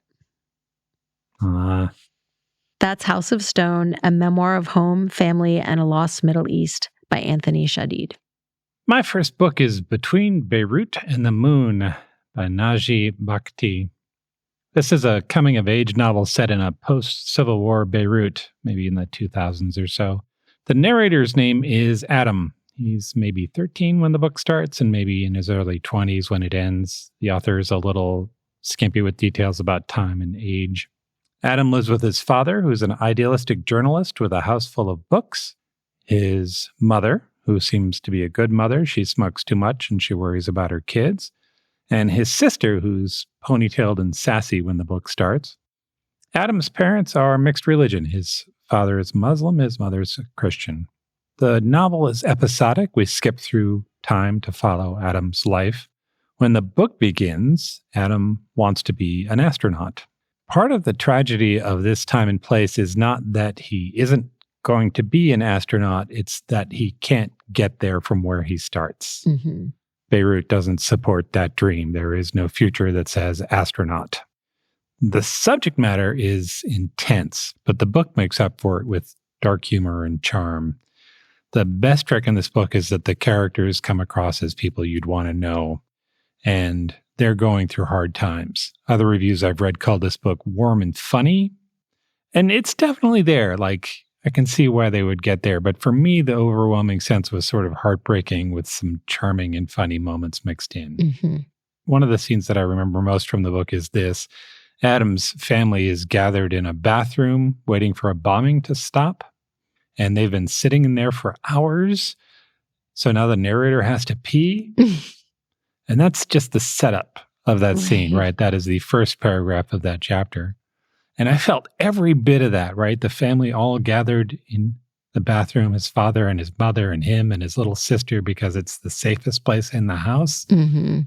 That's House of Stone, a memoir of home, family, and a lost Middle East by Anthony Shadid. My first book is Between Beirut and the Moon by Naji Bakhti. This is a coming-of-age novel set in a post-Civil War Beirut, maybe in the 2000s or so. The narrator's name is Adam. He's maybe 13 when the book starts and maybe in his early 20s when it ends. The author is a little skimpy with details about time and age. Adam lives with his father, who's an idealistic journalist with a house full of books. His mother, who seems to be a good mother, she smokes too much and she worries about her kids. And his sister, who's ponytailed and sassy when the book starts. Adam's parents are mixed religion. His father is Muslim, his mother's Christian. The novel is episodic. We skip through time to follow Adam's life. When the book begins, Adam wants to be an astronaut. Part of the tragedy of this time and place is not that he isn't going to be an astronaut, it's that he can't get there from where he starts. Mm-hmm. Beirut doesn't support that dream. There is no future that says astronaut. The subject matter is intense, but the book makes up for it with dark humor and charm. The best trick in this book is that the characters come across as people you'd want to know, and they're going through hard times. Other reviews I've read called this book warm and funny, and it's definitely there. Like, I can see why they would get there, but for me, the overwhelming sense was sort of heartbreaking with some charming and funny moments mixed in. Mm-hmm. One of the scenes that I remember most from the book is this. Adam's family is gathered in a bathroom waiting for a bombing to stop, and they've been sitting in there for hours. So now the narrator has to pee. And that's just the setup of that scene, right? That is the first paragraph of that chapter. And I felt every bit of that, right? The family all gathered in the bathroom, his father and his mother and him and his little sister, because it's the safest place in the house. Mm-hmm.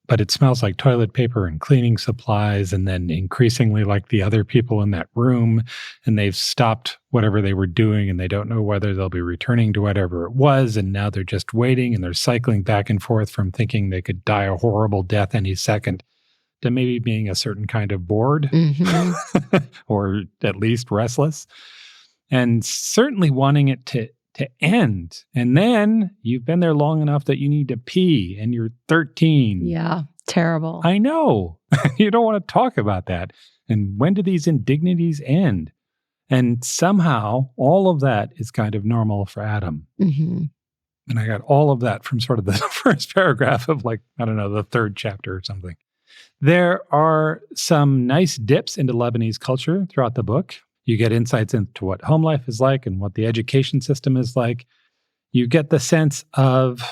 But it smells like toilet paper and cleaning supplies, and then increasingly like the other people in that room, and they've stopped whatever they were doing, and they don't know whether they'll be returning to whatever it was, and now they're just waiting, and they're cycling back and forth from thinking they could die a horrible death any second to maybe being a certain kind of bored, Mm-hmm. or at least restless, and certainly wanting it to end. And then you've been there long enough that you need to pee and you're 13. Yeah, terrible. I know. You don't want to talk about that. And when do these indignities end? And somehow all of that is kind of normal for Adam. Mm-hmm. And I got all of that from sort of the first paragraph of, like, I don't know, the third chapter or something. There are some nice dips into Lebanese culture throughout the book. You get insights into what home life is like and what the education system is like. You get the sense of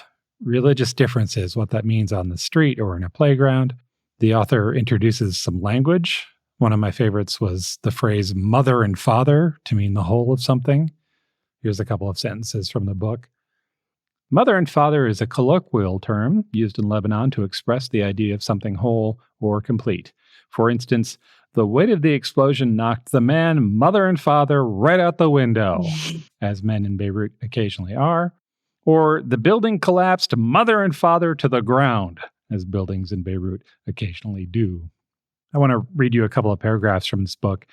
religious differences, what that means on the street or in a playground. The author introduces some language. One of my favorites was the phrase mother and father to mean the whole of something. Here's a couple of sentences from the book. Mother and father is a colloquial term used in Lebanon to express the idea of something whole or complete. For instance, the weight of the explosion knocked the man, mother, and father right out the window, as men in Beirut occasionally are. Or the building collapsed mother and father to the ground, as buildings in Beirut occasionally do. I want to read you a couple of paragraphs from this book.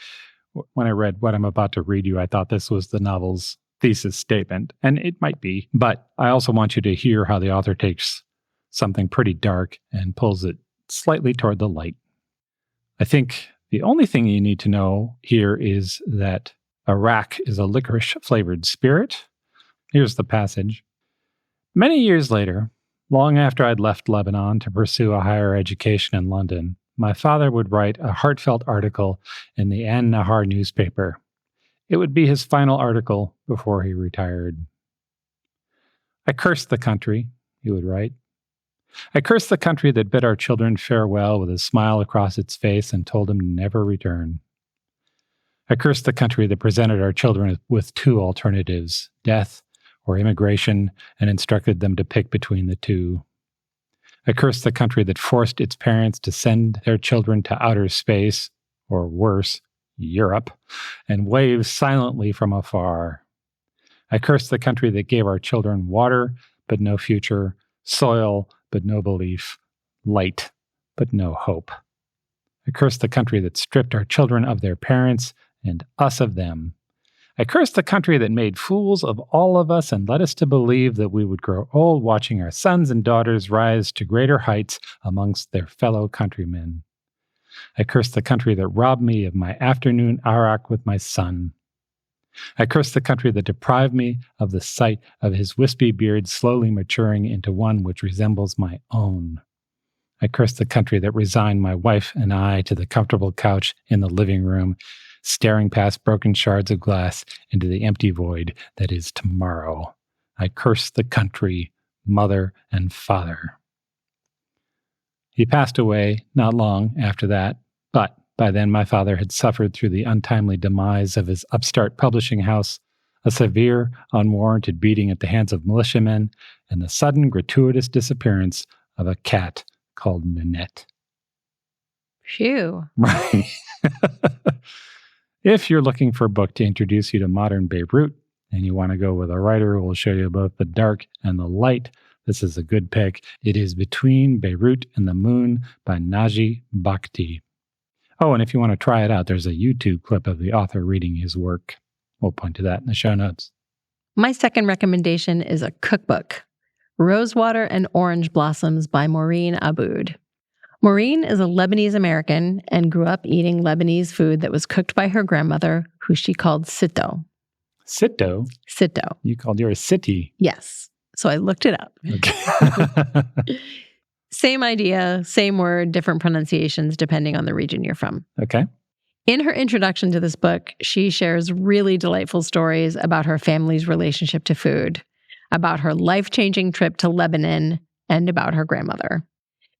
When I read what I'm about to read you, I thought this was the novel's thesis statement, and it might be, but I also want you to hear how the author takes something pretty dark and pulls it slightly toward the light. I think the only thing you need to know here is that Iraq is a licorice-flavored spirit. Here's the passage. Many years later, long after I'd left Lebanon to pursue a higher education in London, my father would write a heartfelt article in the An Nahar newspaper. It would be his final article before he retired. I cursed the country, he would write. I cursed the country that bid our children farewell with a smile across its face and told them to never return. I cursed the country that presented our children with two alternatives, death or immigration, and instructed them to pick between the two. I cursed the country that forced its parents to send their children to outer space, or worse, Europe, and wave silently from afar. I cursed the country that gave our children water, but no future, soil, but no belief, light, but no hope. I cursed the country that stripped our children of their parents and us of them. I cursed the country that made fools of all of us and led us to believe that we would grow old watching our sons and daughters rise to greater heights amongst their fellow countrymen. I cursed the country that robbed me of my afternoon arak with my son. I curse the country that deprived me of the sight of his wispy beard slowly maturing into one which resembles my own. I curse the country that resigned my wife and I to the comfortable couch in the living room, staring past broken shards of glass into the empty void that is tomorrow. I curse the country, mother and father. He passed away not long after that, but by then my father had suffered through the untimely demise of his upstart publishing house, a severe, unwarranted beating at the hands of militiamen, and the sudden, gratuitous disappearance of a cat called Nanette. Phew. Right. If you're looking for a book to introduce you to modern Beirut, and you want to go with a writer who will show you both the dark and the light, this is a good pick. It is Between Beirut and the Moon by Naji Bhakti. Oh, and if you want to try it out, there's a YouTube clip of the author reading his work. We'll point to that in the show notes. My second recommendation is a cookbook, Rosewater and Orange Blossoms by Maureen Aboud. Maureen is a Lebanese American and grew up eating Lebanese food that was cooked by her grandmother, who she called sitto. Sitto? Sitto. You called yours Siti. Yes. So I looked it up. Okay. Same idea, same word, different pronunciations depending on the region you're from. Okay. In her introduction to this book, she shares really delightful stories about her family's relationship to food, about her life-changing trip to Lebanon, and about her grandmother.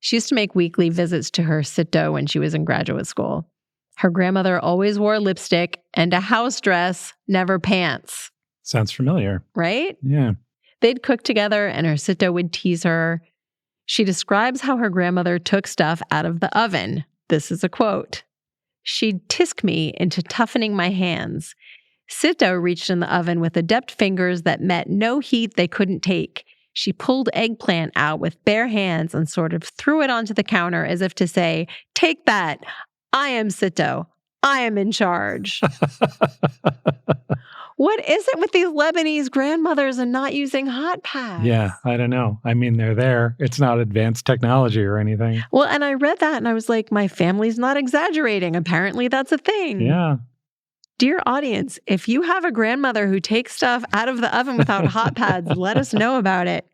She used to make weekly visits to her sitto when she was in graduate school. Her grandmother always wore lipstick and a house dress, never pants. Sounds familiar. Right? Yeah. They'd cook together and her sitto would tease her. She describes how her grandmother took stuff out of the oven. This is a quote. She'd tisk me into toughening my hands. Sitto reached in the oven with adept fingers that met no heat they couldn't take. She pulled eggplant out with bare hands and sort of threw it onto the counter as if to say, "Take that. I am Sitto. I am in charge." What is it with these Lebanese grandmothers and not using hot pads? Yeah, I don't know. I mean, they're there. It's not advanced technology or anything. Well, and I read that and I was like, my family's not exaggerating. Apparently that's a thing. Yeah. Dear audience, if you have a grandmother who takes stuff out of the oven without hot pads, let us know about it.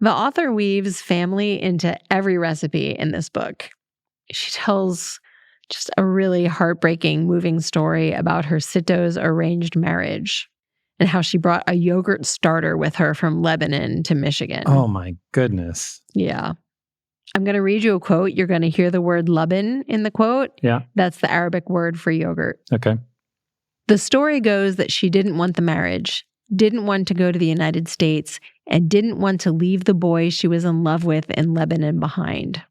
The author weaves family into every recipe in this book. She tells just a really heartbreaking, moving story about her sitto's arranged marriage and how she brought a yogurt starter with her from Lebanon to Michigan. Oh my goodness. Yeah. I'm going to read you a quote. You're going to hear the word Laban in the quote. Yeah. That's the Arabic word for yogurt. Okay. The story goes that she didn't want the marriage, didn't want to go to the United States, and didn't want to leave the boy she was in love with in Lebanon behind.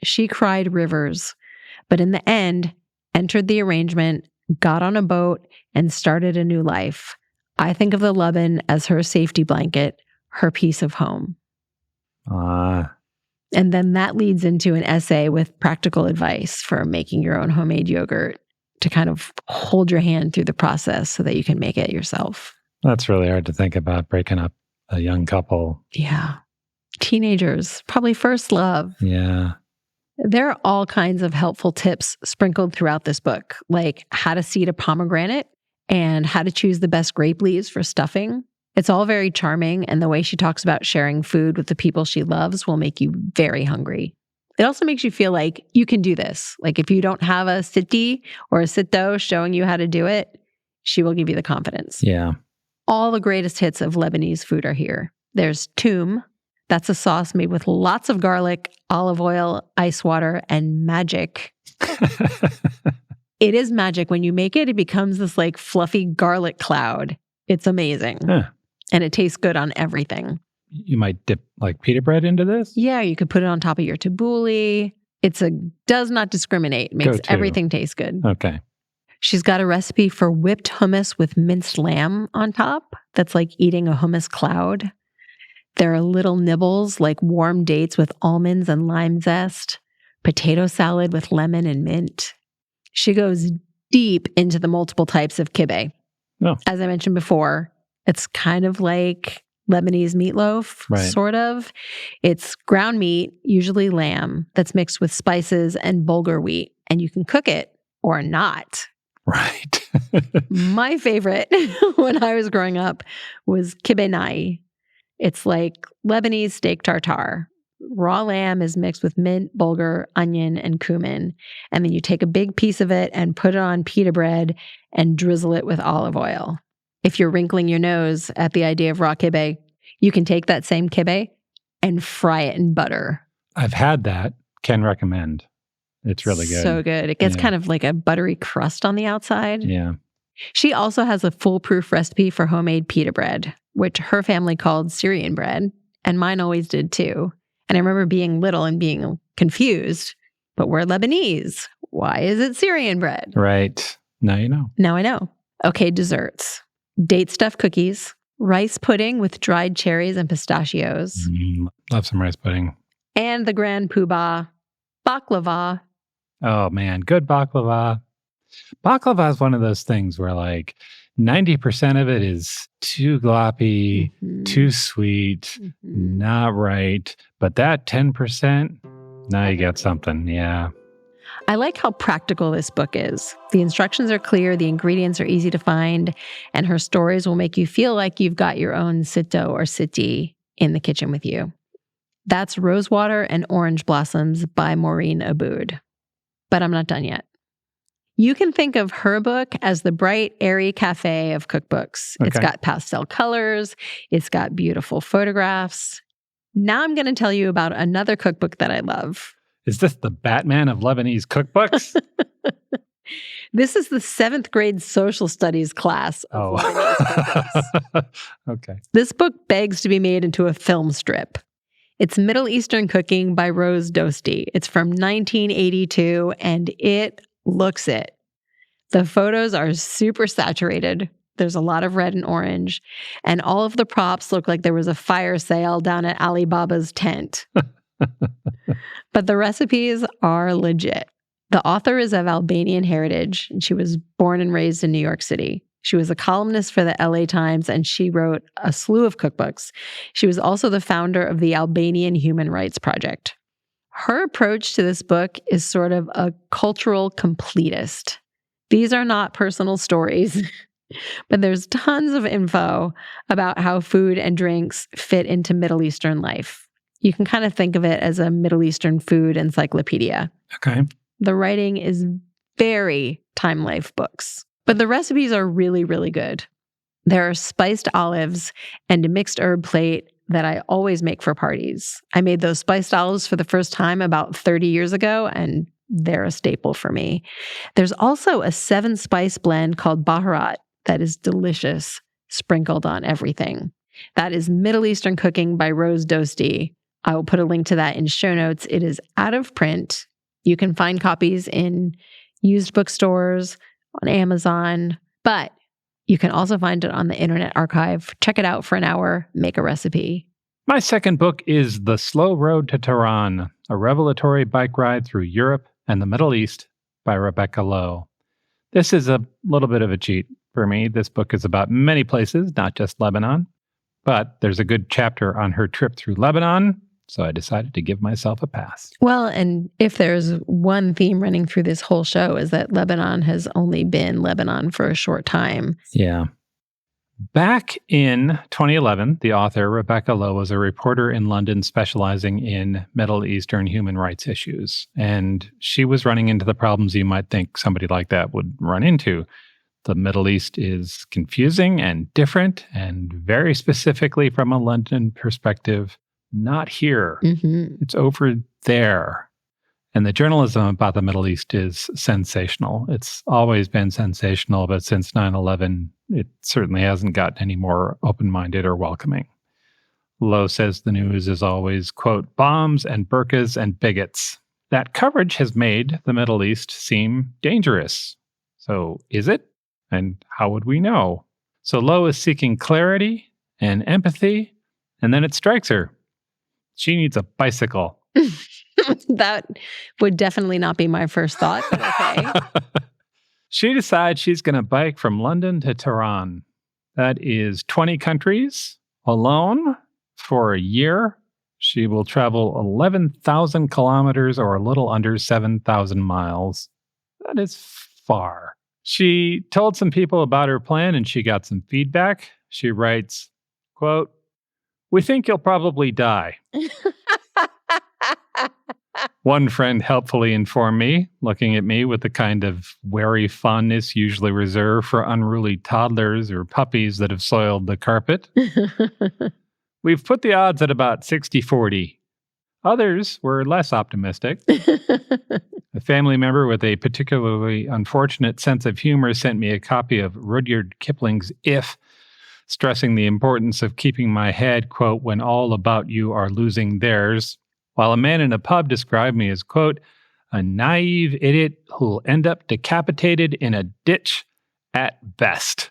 She cried rivers, but in the end, entered the arrangement, got on a boat, and started a new life. I think of the Laban as her safety blanket, her piece of home. And then that leads into an essay with practical advice for making your own homemade yogurt to kind of hold your hand through the process so that you can make it yourself. That's really hard to think about, breaking up a young couple. Yeah. Teenagers, probably first love. Yeah. There are all kinds of helpful tips sprinkled throughout this book, like how to seed a pomegranate and how to choose the best grape leaves for stuffing. It's all very charming, and the way she talks about sharing food with the people she loves will make you very hungry. It also makes you feel like you can do this. Like if you don't have a siti or a sitto showing you how to do it, she will give you the confidence. Yeah. All the greatest hits of Lebanese food are here. There's toum. That's a sauce made with lots of garlic, olive oil, ice water, and magic. It is magic. When you make it, it becomes this like fluffy garlic cloud. It's amazing. Huh. And it tastes good on everything. You might dip like pita bread into this? Yeah, you could put it on top of your tabbouleh. Does not discriminate. Makes everything taste good. Okay. She's got a recipe for whipped hummus with minced lamb on top. That's like eating a hummus cloud. There are little nibbles like warm dates with almonds and lime zest, potato salad with lemon and mint. She goes deep into the multiple types of kibbeh. Oh. As I mentioned before, it's kind of like Lebanese meatloaf, right. Sort of. It's ground meat, usually lamb, that's mixed with spices and bulgur wheat, and you can cook it or not. Right. My favorite when I was growing up was kibbeh. It's like Lebanese steak tartare. Raw lamb is mixed with mint, bulgur, onion, and cumin. And then you take a big piece of it and put it on pita bread and drizzle it with olive oil. If you're wrinkling your nose at the idea of raw kibbeh, you can take that same kibbeh and fry it in butter. I've had that. Can recommend. It's really good. So good. It gets kind of like a buttery crust on the outside. Yeah. She also has a foolproof recipe for homemade pita bread, which her family called Syrian bread, and mine always did too. And I remember being little and being confused, but we're Lebanese. Why is it Syrian bread? Right. Now you know. Now I know. Okay, desserts. Date stuffed cookies, rice pudding with dried cherries and pistachios. Love some rice pudding. And the grand poobah, baklava. Oh man, good baklava. Baklava is one of those things where like 90% of it is too gloppy, too sweet, not right. But that 10%, now you get something. Yeah. I like how practical this book is. The instructions are clear, the ingredients are easy to find, and her stories will make you feel like you've got your own sitto or sitti in the kitchen with you. That's Rosewater and Orange Blossoms by Maureen Aboud. But I'm not done yet. You can think of her book as the bright, airy cafe of cookbooks. Okay. It's got pastel colors. It's got beautiful photographs. Now I'm going to tell you about another cookbook that I love. Is this the Batman of Lebanese cookbooks? This is the 7th grade social studies class of Lebanese cookbooks. Okay. This book begs to be made into a film strip. It's Middle Eastern Cooking by Rose Dosti. It's from 1982, and it looks it. The photos are super saturated. There's a lot of red and orange, and all of the props look like there was a fire sale down at Alibaba's tent. But the recipes are legit. The author is of Albanian heritage, and she was born and raised in New York City. She was a columnist for the LA Times, and she wrote a slew of cookbooks. She was also the founder of the Albanian Human Rights Project. Her approach to this book is sort of a cultural completist. These are not personal stories, but there's tons of info about how food and drinks fit into Middle Eastern life. You can kind of think of it as a Middle Eastern food encyclopedia. Okay. The writing is very Time Life books, but the recipes are really, really good. There are spiced olives and a mixed herb plate that I always make for parties. I made those spiced olives for the first time about 30 years ago, and they're a staple for me. There's also a 7-spice blend called Baharat that is delicious, sprinkled on everything. That is Middle Eastern Cooking by Rose Dosti. I will put a link to that in show notes. It is out of print. You can find copies in used bookstores, on Amazon, but you can also find it on the Internet Archive. Check it out for an hour, make a recipe. My second book is The Slow Road to Tehran, a revelatory bike ride through Europe and the Middle East by Rebecca Lowe. This is a little bit of a cheat for me. This book is about many places, not just Lebanon, but there's a good chapter on her trip through Lebanon, so I decided to give myself a pass. Well, and if there's one theme running through this whole show is that Lebanon has only been Lebanon for a short time. Yeah. Back in 2011, the author, Rebecca Lowe, was a reporter in London specializing in Middle Eastern human rights issues. And she was running into the problems you might think somebody like that would run into. The Middle East is confusing and different, and very specifically from a London perspective, not here. Mm-hmm. It's over there. And the journalism about the Middle East is sensational. It's always been sensational, but since 9/11, it certainly hasn't gotten any more open-minded or welcoming. Lowe says the news is always, quote, bombs and burqas and bigots. That coverage has made the Middle East seem dangerous. So is it? And how would we know? So Lowe is seeking clarity and empathy, and then it strikes her. She needs a bicycle. That would definitely not be my first thought, but okay. She decides she's going to bike from London to Tehran. That is 20 countries alone for a year. She will travel 11,000 kilometers or a little under 7,000 miles. That is far. She told some people about her plan and she got some feedback. She writes, quote, "We think you'll probably die." One friend helpfully informed me, looking at me with the kind of wary fondness usually reserved for unruly toddlers or puppies that have soiled the carpet. "We've put the odds at about 60-40. Others were less optimistic. A family member with a particularly unfortunate sense of humor sent me a copy of Rudyard Kipling's If, stressing the importance of keeping my head, quote, "when all about you are losing theirs," while a man in a pub described me as, quote, "a naive idiot who'll end up decapitated in a ditch at best."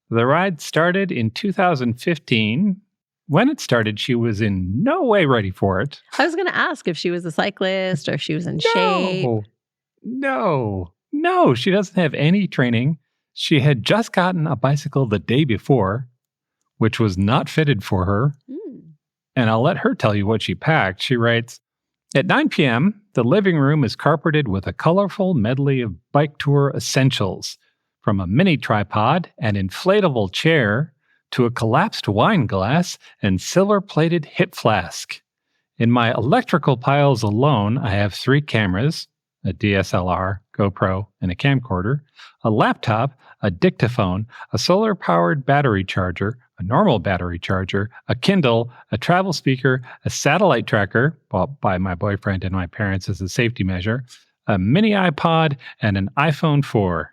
The ride started in 2015. When it started, she was in no way ready for it. I was going to ask if she was a cyclist or if she was in shape. No, she doesn't have any training. She had just gotten a bicycle the day before, which was not fitted for her. And I'll let her tell you what she packed. She writes, "At 9 p.m., the living room is carpeted with a colorful medley of bike tour essentials, from a mini tripod and inflatable chair to a collapsed wine glass and silver-plated hip flask. In my electrical piles alone, I have 3 cameras, a DSLR, GoPro, and a camcorder, a laptop, a dictaphone, a solar-powered battery charger, a normal battery charger, a Kindle, a travel speaker, a satellite tracker, bought by my boyfriend and my parents as a safety measure, a mini iPod, and an iPhone 4.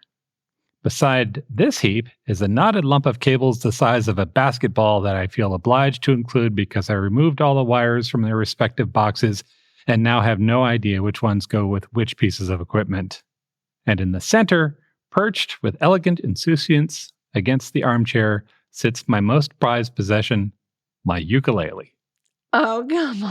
Beside this heap is a knotted lump of cables the size of a basketball that I feel obliged to include because I removed all the wires from their respective boxes and now have no idea which ones go with which pieces of equipment. And in the center, perched with elegant insouciance against the armchair, sits my most prized possession, my ukulele." Oh, come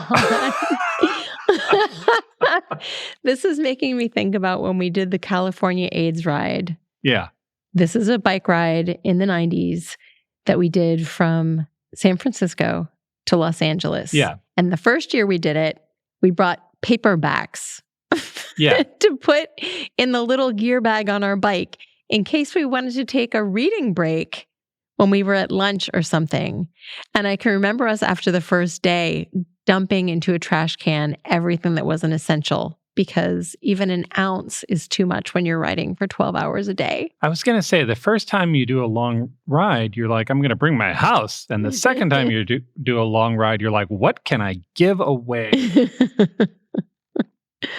on. This is making me think about when we did the California AIDS ride. Yeah. This is a bike ride in the 90s that we did from San Francisco to Los Angeles. Yeah. And the first year we did it, we brought paperbacks to put in the little gear bag on our bike in case we wanted to take a reading break when we were at lunch or something. And I can remember us after the first day dumping into a trash can everything that wasn't essential, because even an ounce is too much when you're riding for 12 hours a day. I was going to say, the first time you do a long ride, you're like, I'm going to bring my house. And the second time you do a long ride, you're like, what can I give away?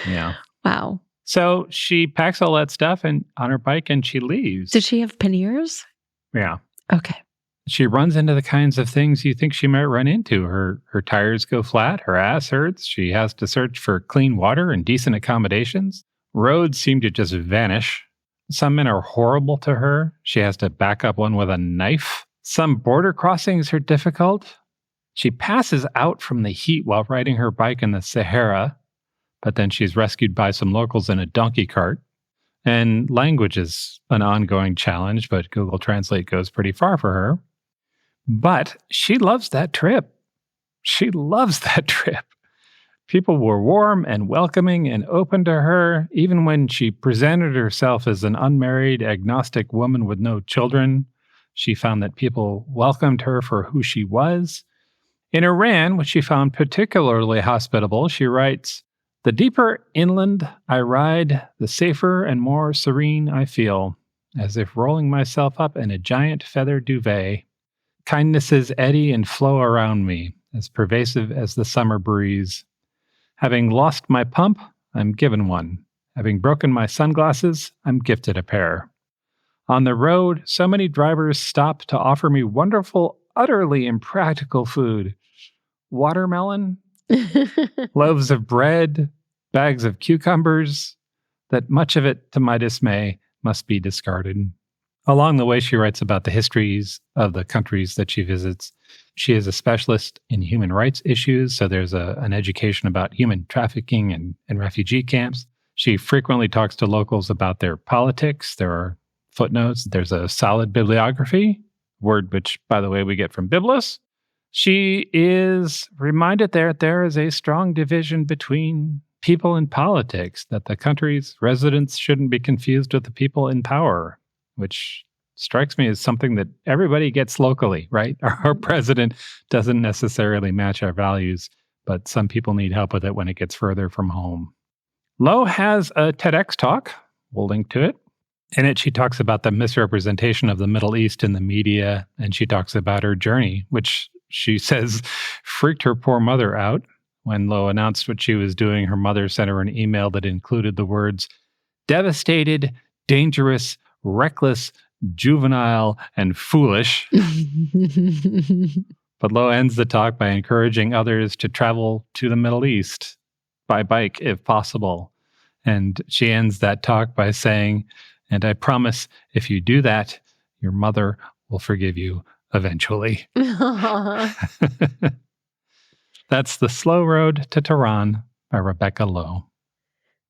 Yeah. Wow. So she packs all that stuff on her bike and she leaves. Did she have panniers? Yeah. Okay. She runs into the kinds of things you think she might run into. Her tires go flat, her ass hurts, she has to search for clean water and decent accommodations. Roads seem to just vanish. Some men are horrible to her. She has to back up one with a knife. Some border crossings are difficult. She passes out from the heat while riding her bike in the Sahara, but then she's rescued by some locals in a donkey cart. And language is an ongoing challenge, but Google Translate goes pretty far for her. But she loves that trip. She loves that trip. People were warm and welcoming and open to her, even when she presented herself as an unmarried, agnostic woman with no children. She found that people welcomed her for who she was. In Iran, which she found particularly hospitable, she writes, "The deeper inland I ride, the safer and more serene I feel, as if rolling myself up in a giant feather duvet. Kindnesses eddy and flow around me, as pervasive as the summer breeze. Having lost my pump, I'm given one. Having broken my sunglasses, I'm gifted a pair. On the road, so many drivers stop to offer me wonderful, utterly impractical food. Watermelon, loaves of bread, bags of cucumbers, that much of it, to my dismay, must be discarded." Along the way, she writes about the histories of the countries that she visits. She is a specialist in human rights issues, so there's an education about human trafficking and refugee camps. She frequently talks to locals about their politics. There are footnotes. There's a solid bibliography, word which, by the way, we get from Biblos. She is reminded that there is a strong division between people in politics, that the country's residents shouldn't be confused with the people in power, which strikes me as something that everybody gets locally, right? Our president doesn't necessarily match our values, but some people need help with it when it gets further from home. Lo has a TEDx talk. We'll link to it. In it, she talks about the misrepresentation of the Middle East in the media, and she talks about her journey, which she says freaked her poor mother out. When Lo announced what she was doing, her mother sent her an email that included the words, devastated, dangerous, reckless, juvenile, and foolish. But Lo ends the talk by encouraging others to travel to the Middle East by bike if possible. And she ends that talk by saying, and I promise if you do that, your mother will forgive you eventually. That's The Slow Road to Tehran by Rebecca Lo.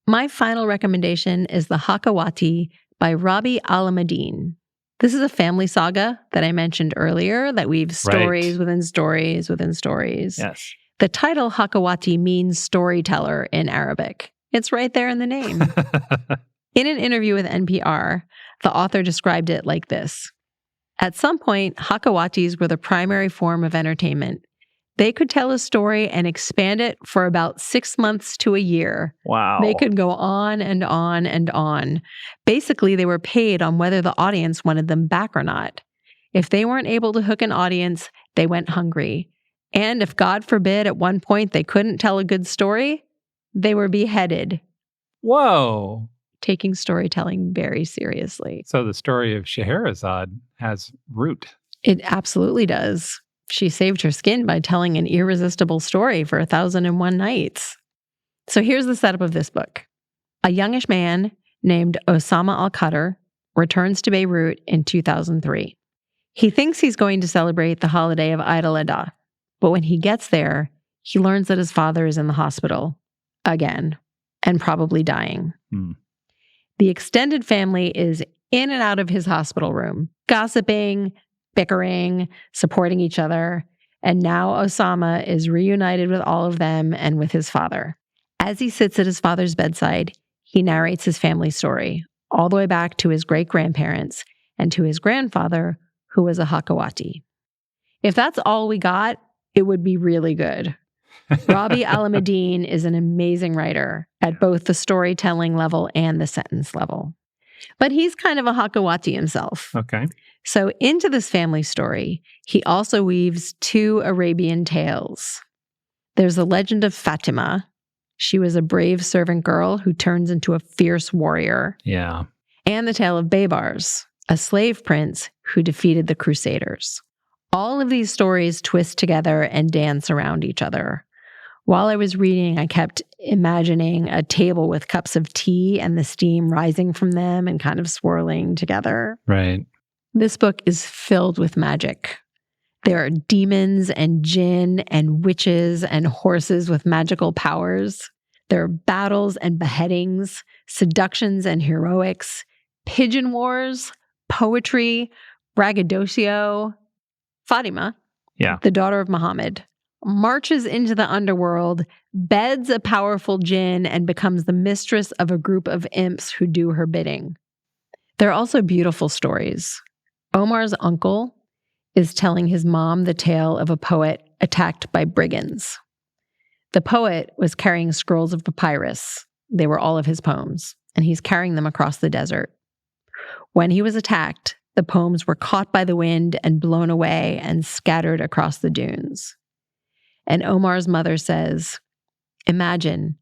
My final recommendation is The Hakawati by Rabi Alameddin. This is a family saga that I mentioned earlier that weaves stories within stories within stories. Yes. The title Hakawati means storyteller in Arabic. It's right there in the name. In an interview with NPR, the author described it like this. At some point, Hakawatis were the primary form of entertainment. They could tell a story and expand it for about 6 months to a year. Wow. They could go on and on and on. Basically, they were paid on whether the audience wanted them back or not. If they weren't able to hook an audience, they went hungry. And if, God forbid, at one point they couldn't tell a good story, they were beheaded. Whoa. Taking storytelling very seriously. So the story of Scheherazade has root. It absolutely does. She saved her skin by telling an irresistible story for 1,001 Nights. So here's the setup of this book. A youngish man named Osama al-Qadr returns to Beirut in 2003. He thinks he's going to celebrate the holiday of Eid al-Adha, but when he gets there, he learns that his father is in the hospital again and probably dying. The extended family is in and out of his hospital room, gossiping, bickering, supporting each other, and now Osama is reunited with all of them and with his father. As he sits at his father's bedside, he narrates his family story, all the way back to his great-grandparents and to his grandfather, who was a Hakawati. If that's all we got, it would be really good. Rabi Alameddin is an amazing writer at both the storytelling level and the sentence level. But he's kind of a Hakawati himself. Okay. So into this family story, he also weaves 2 Arabian tales. There's the legend of Fatima. She was a brave servant girl who turns into a fierce warrior. Yeah. And the tale of Baybars, a slave prince who defeated the Crusaders. All of these stories twist together and dance around each other. While I was reading, I kept imagining a table with cups of tea and the steam rising from them and kind of swirling together. Right. This book is filled with magic. There are demons and jinn and witches and horses with magical powers. There are battles and beheadings, seductions and heroics, pigeon wars, poetry, braggadocio. Fatima, the daughter of Muhammad, marches into the underworld, beds a powerful jinn, and becomes the mistress of a group of imps who do her bidding. There are also beautiful stories. Omar's uncle is telling his mom the tale of a poet attacked by brigands. The poet was carrying scrolls of papyrus. They were all of his poems, and he's carrying them across the desert. When he was attacked, the poems were caught by the wind and blown away and scattered across the dunes. And Omar's mother says, imagine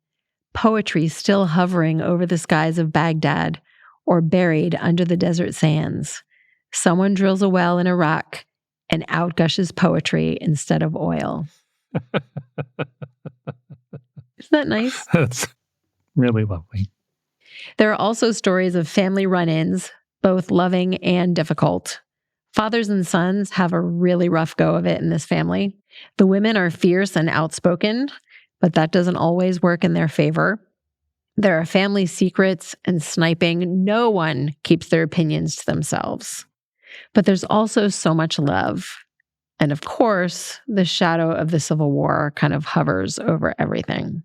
poetry still hovering over the skies of Baghdad or buried under the desert sands. Someone drills a well in Iraq and out gushes poetry instead of oil. Isn't that nice? That's really lovely. There are also stories of family run-ins, both loving and difficult. Fathers and sons have a really rough go of it in this family. The women are fierce and outspoken, but that doesn't always work in their favor. There are family secrets and sniping. No one keeps their opinions to themselves. But there's also so much love. And of course, the shadow of the Civil War kind of hovers over everything.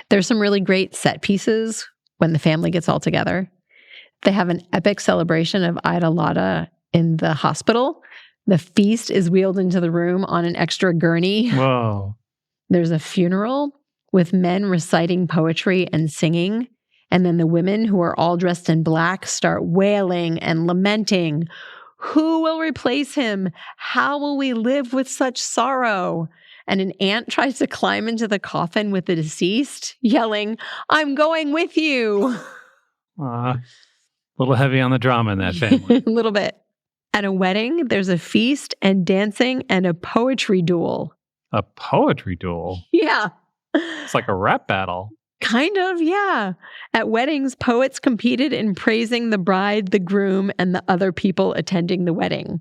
There's some really great set pieces when the family gets all together. They have an epic celebration of Ida Lada in the hospital. The feast is wheeled into the room on an extra gurney. Whoa. There's a funeral with men reciting poetry and singing. And then the women, who are all dressed in black, start wailing and lamenting. Who will replace him? How will we live with such sorrow? And an aunt tries to climb into the coffin with the deceased, yelling, I'm going with you. A little heavy on the drama in that family. A little bit. At a wedding, there's a feast and dancing and a poetry duel. A poetry duel? Yeah. It's like a rap battle. Kind of, yeah. At weddings, poets competed in praising the bride, the groom, and the other people attending the wedding.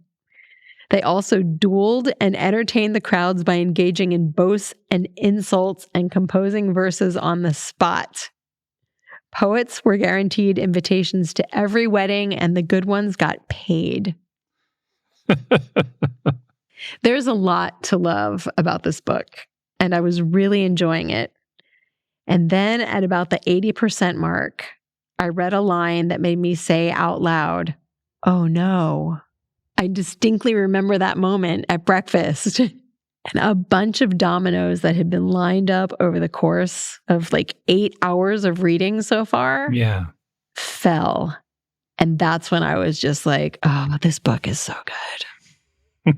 They also dueled and entertained the crowds by engaging in boasts and insults and composing verses on the spot. Poets were guaranteed invitations to every wedding, and the good ones got paid. There's a lot to love about this book, and I was really enjoying it. And then at about the 80% mark, I read a line that made me say out loud, oh no. I distinctly remember that moment at breakfast. And a bunch of dominoes that had been lined up over the course of like 8 hours of reading so far fell. And that's when I was just like, oh, this book is so good.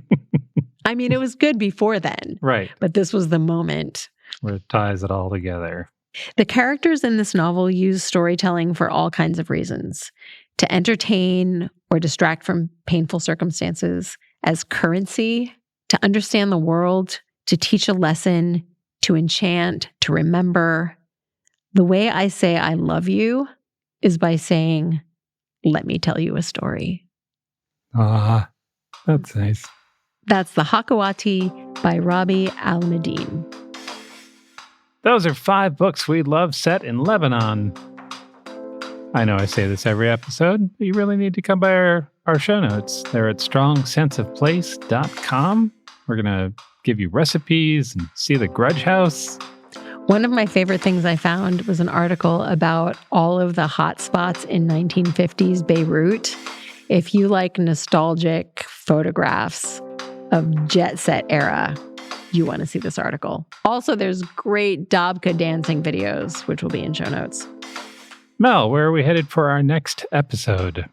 I mean, it was good before then. Right. But this was the moment where it ties it all together. The characters in this novel use storytelling for all kinds of reasons: to entertain or distract from painful circumstances, as currency, to understand the world, to teach a lesson, to enchant, to remember. The way I say I love you is by saying, let me tell you a story. Ah, that's nice. That's The Hakawati by Rabi Al-Madin. Those are 5 books we love set in Lebanon. I know I say this every episode, but you really need to come by our show notes. They're at strongsenseofplace.com. We're going to give you recipes and see the Grudge House. One of my favorite things I found was an article about all of the hot spots in 1950s Beirut. If you like nostalgic photographs of jet set era, you want to see this article. Also, there's great Dabka dancing videos, which will be in show notes. Mel, where are we headed for our next episode?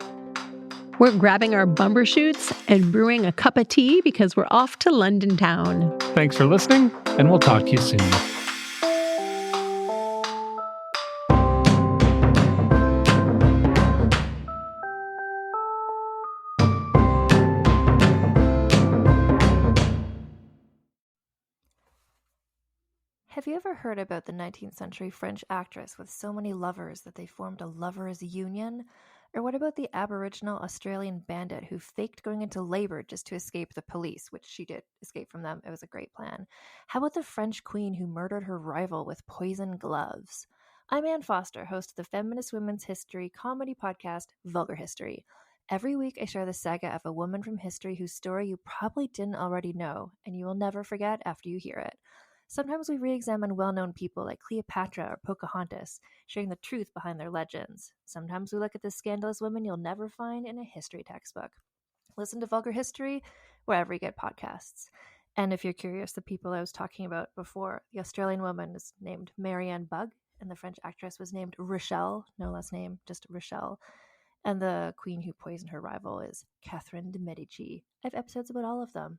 We're grabbing our bumbershoot and brewing a cup of tea because we're off to London town. Thanks for listening, and we'll talk to you soon. Have you ever heard about the 19th century French actress with so many lovers that they formed a lovers' union? Or what about the Aboriginal Australian bandit who faked going into labor just to escape the police, which she did escape from them. It was a great plan. How about the French queen who murdered her rival with poison gloves? I'm Ann Foster, host of the feminist women's history comedy podcast, Vulgar History. Every week I share the saga of a woman from history whose story you probably didn't already know, and you will never forget after you hear it. Sometimes we re-examine well-known people like Cleopatra or Pocahontas, sharing the truth behind their legends. Sometimes we look at the scandalous women you'll never find in a history textbook. Listen to Vulgar History wherever you get podcasts. And if you're curious, the people I was talking about before, the Australian woman is named Marianne Bugg, and the French actress was named Rochelle, no last name, just Rochelle. And the queen who poisoned her rival is Catherine de' Medici. I have episodes about all of them.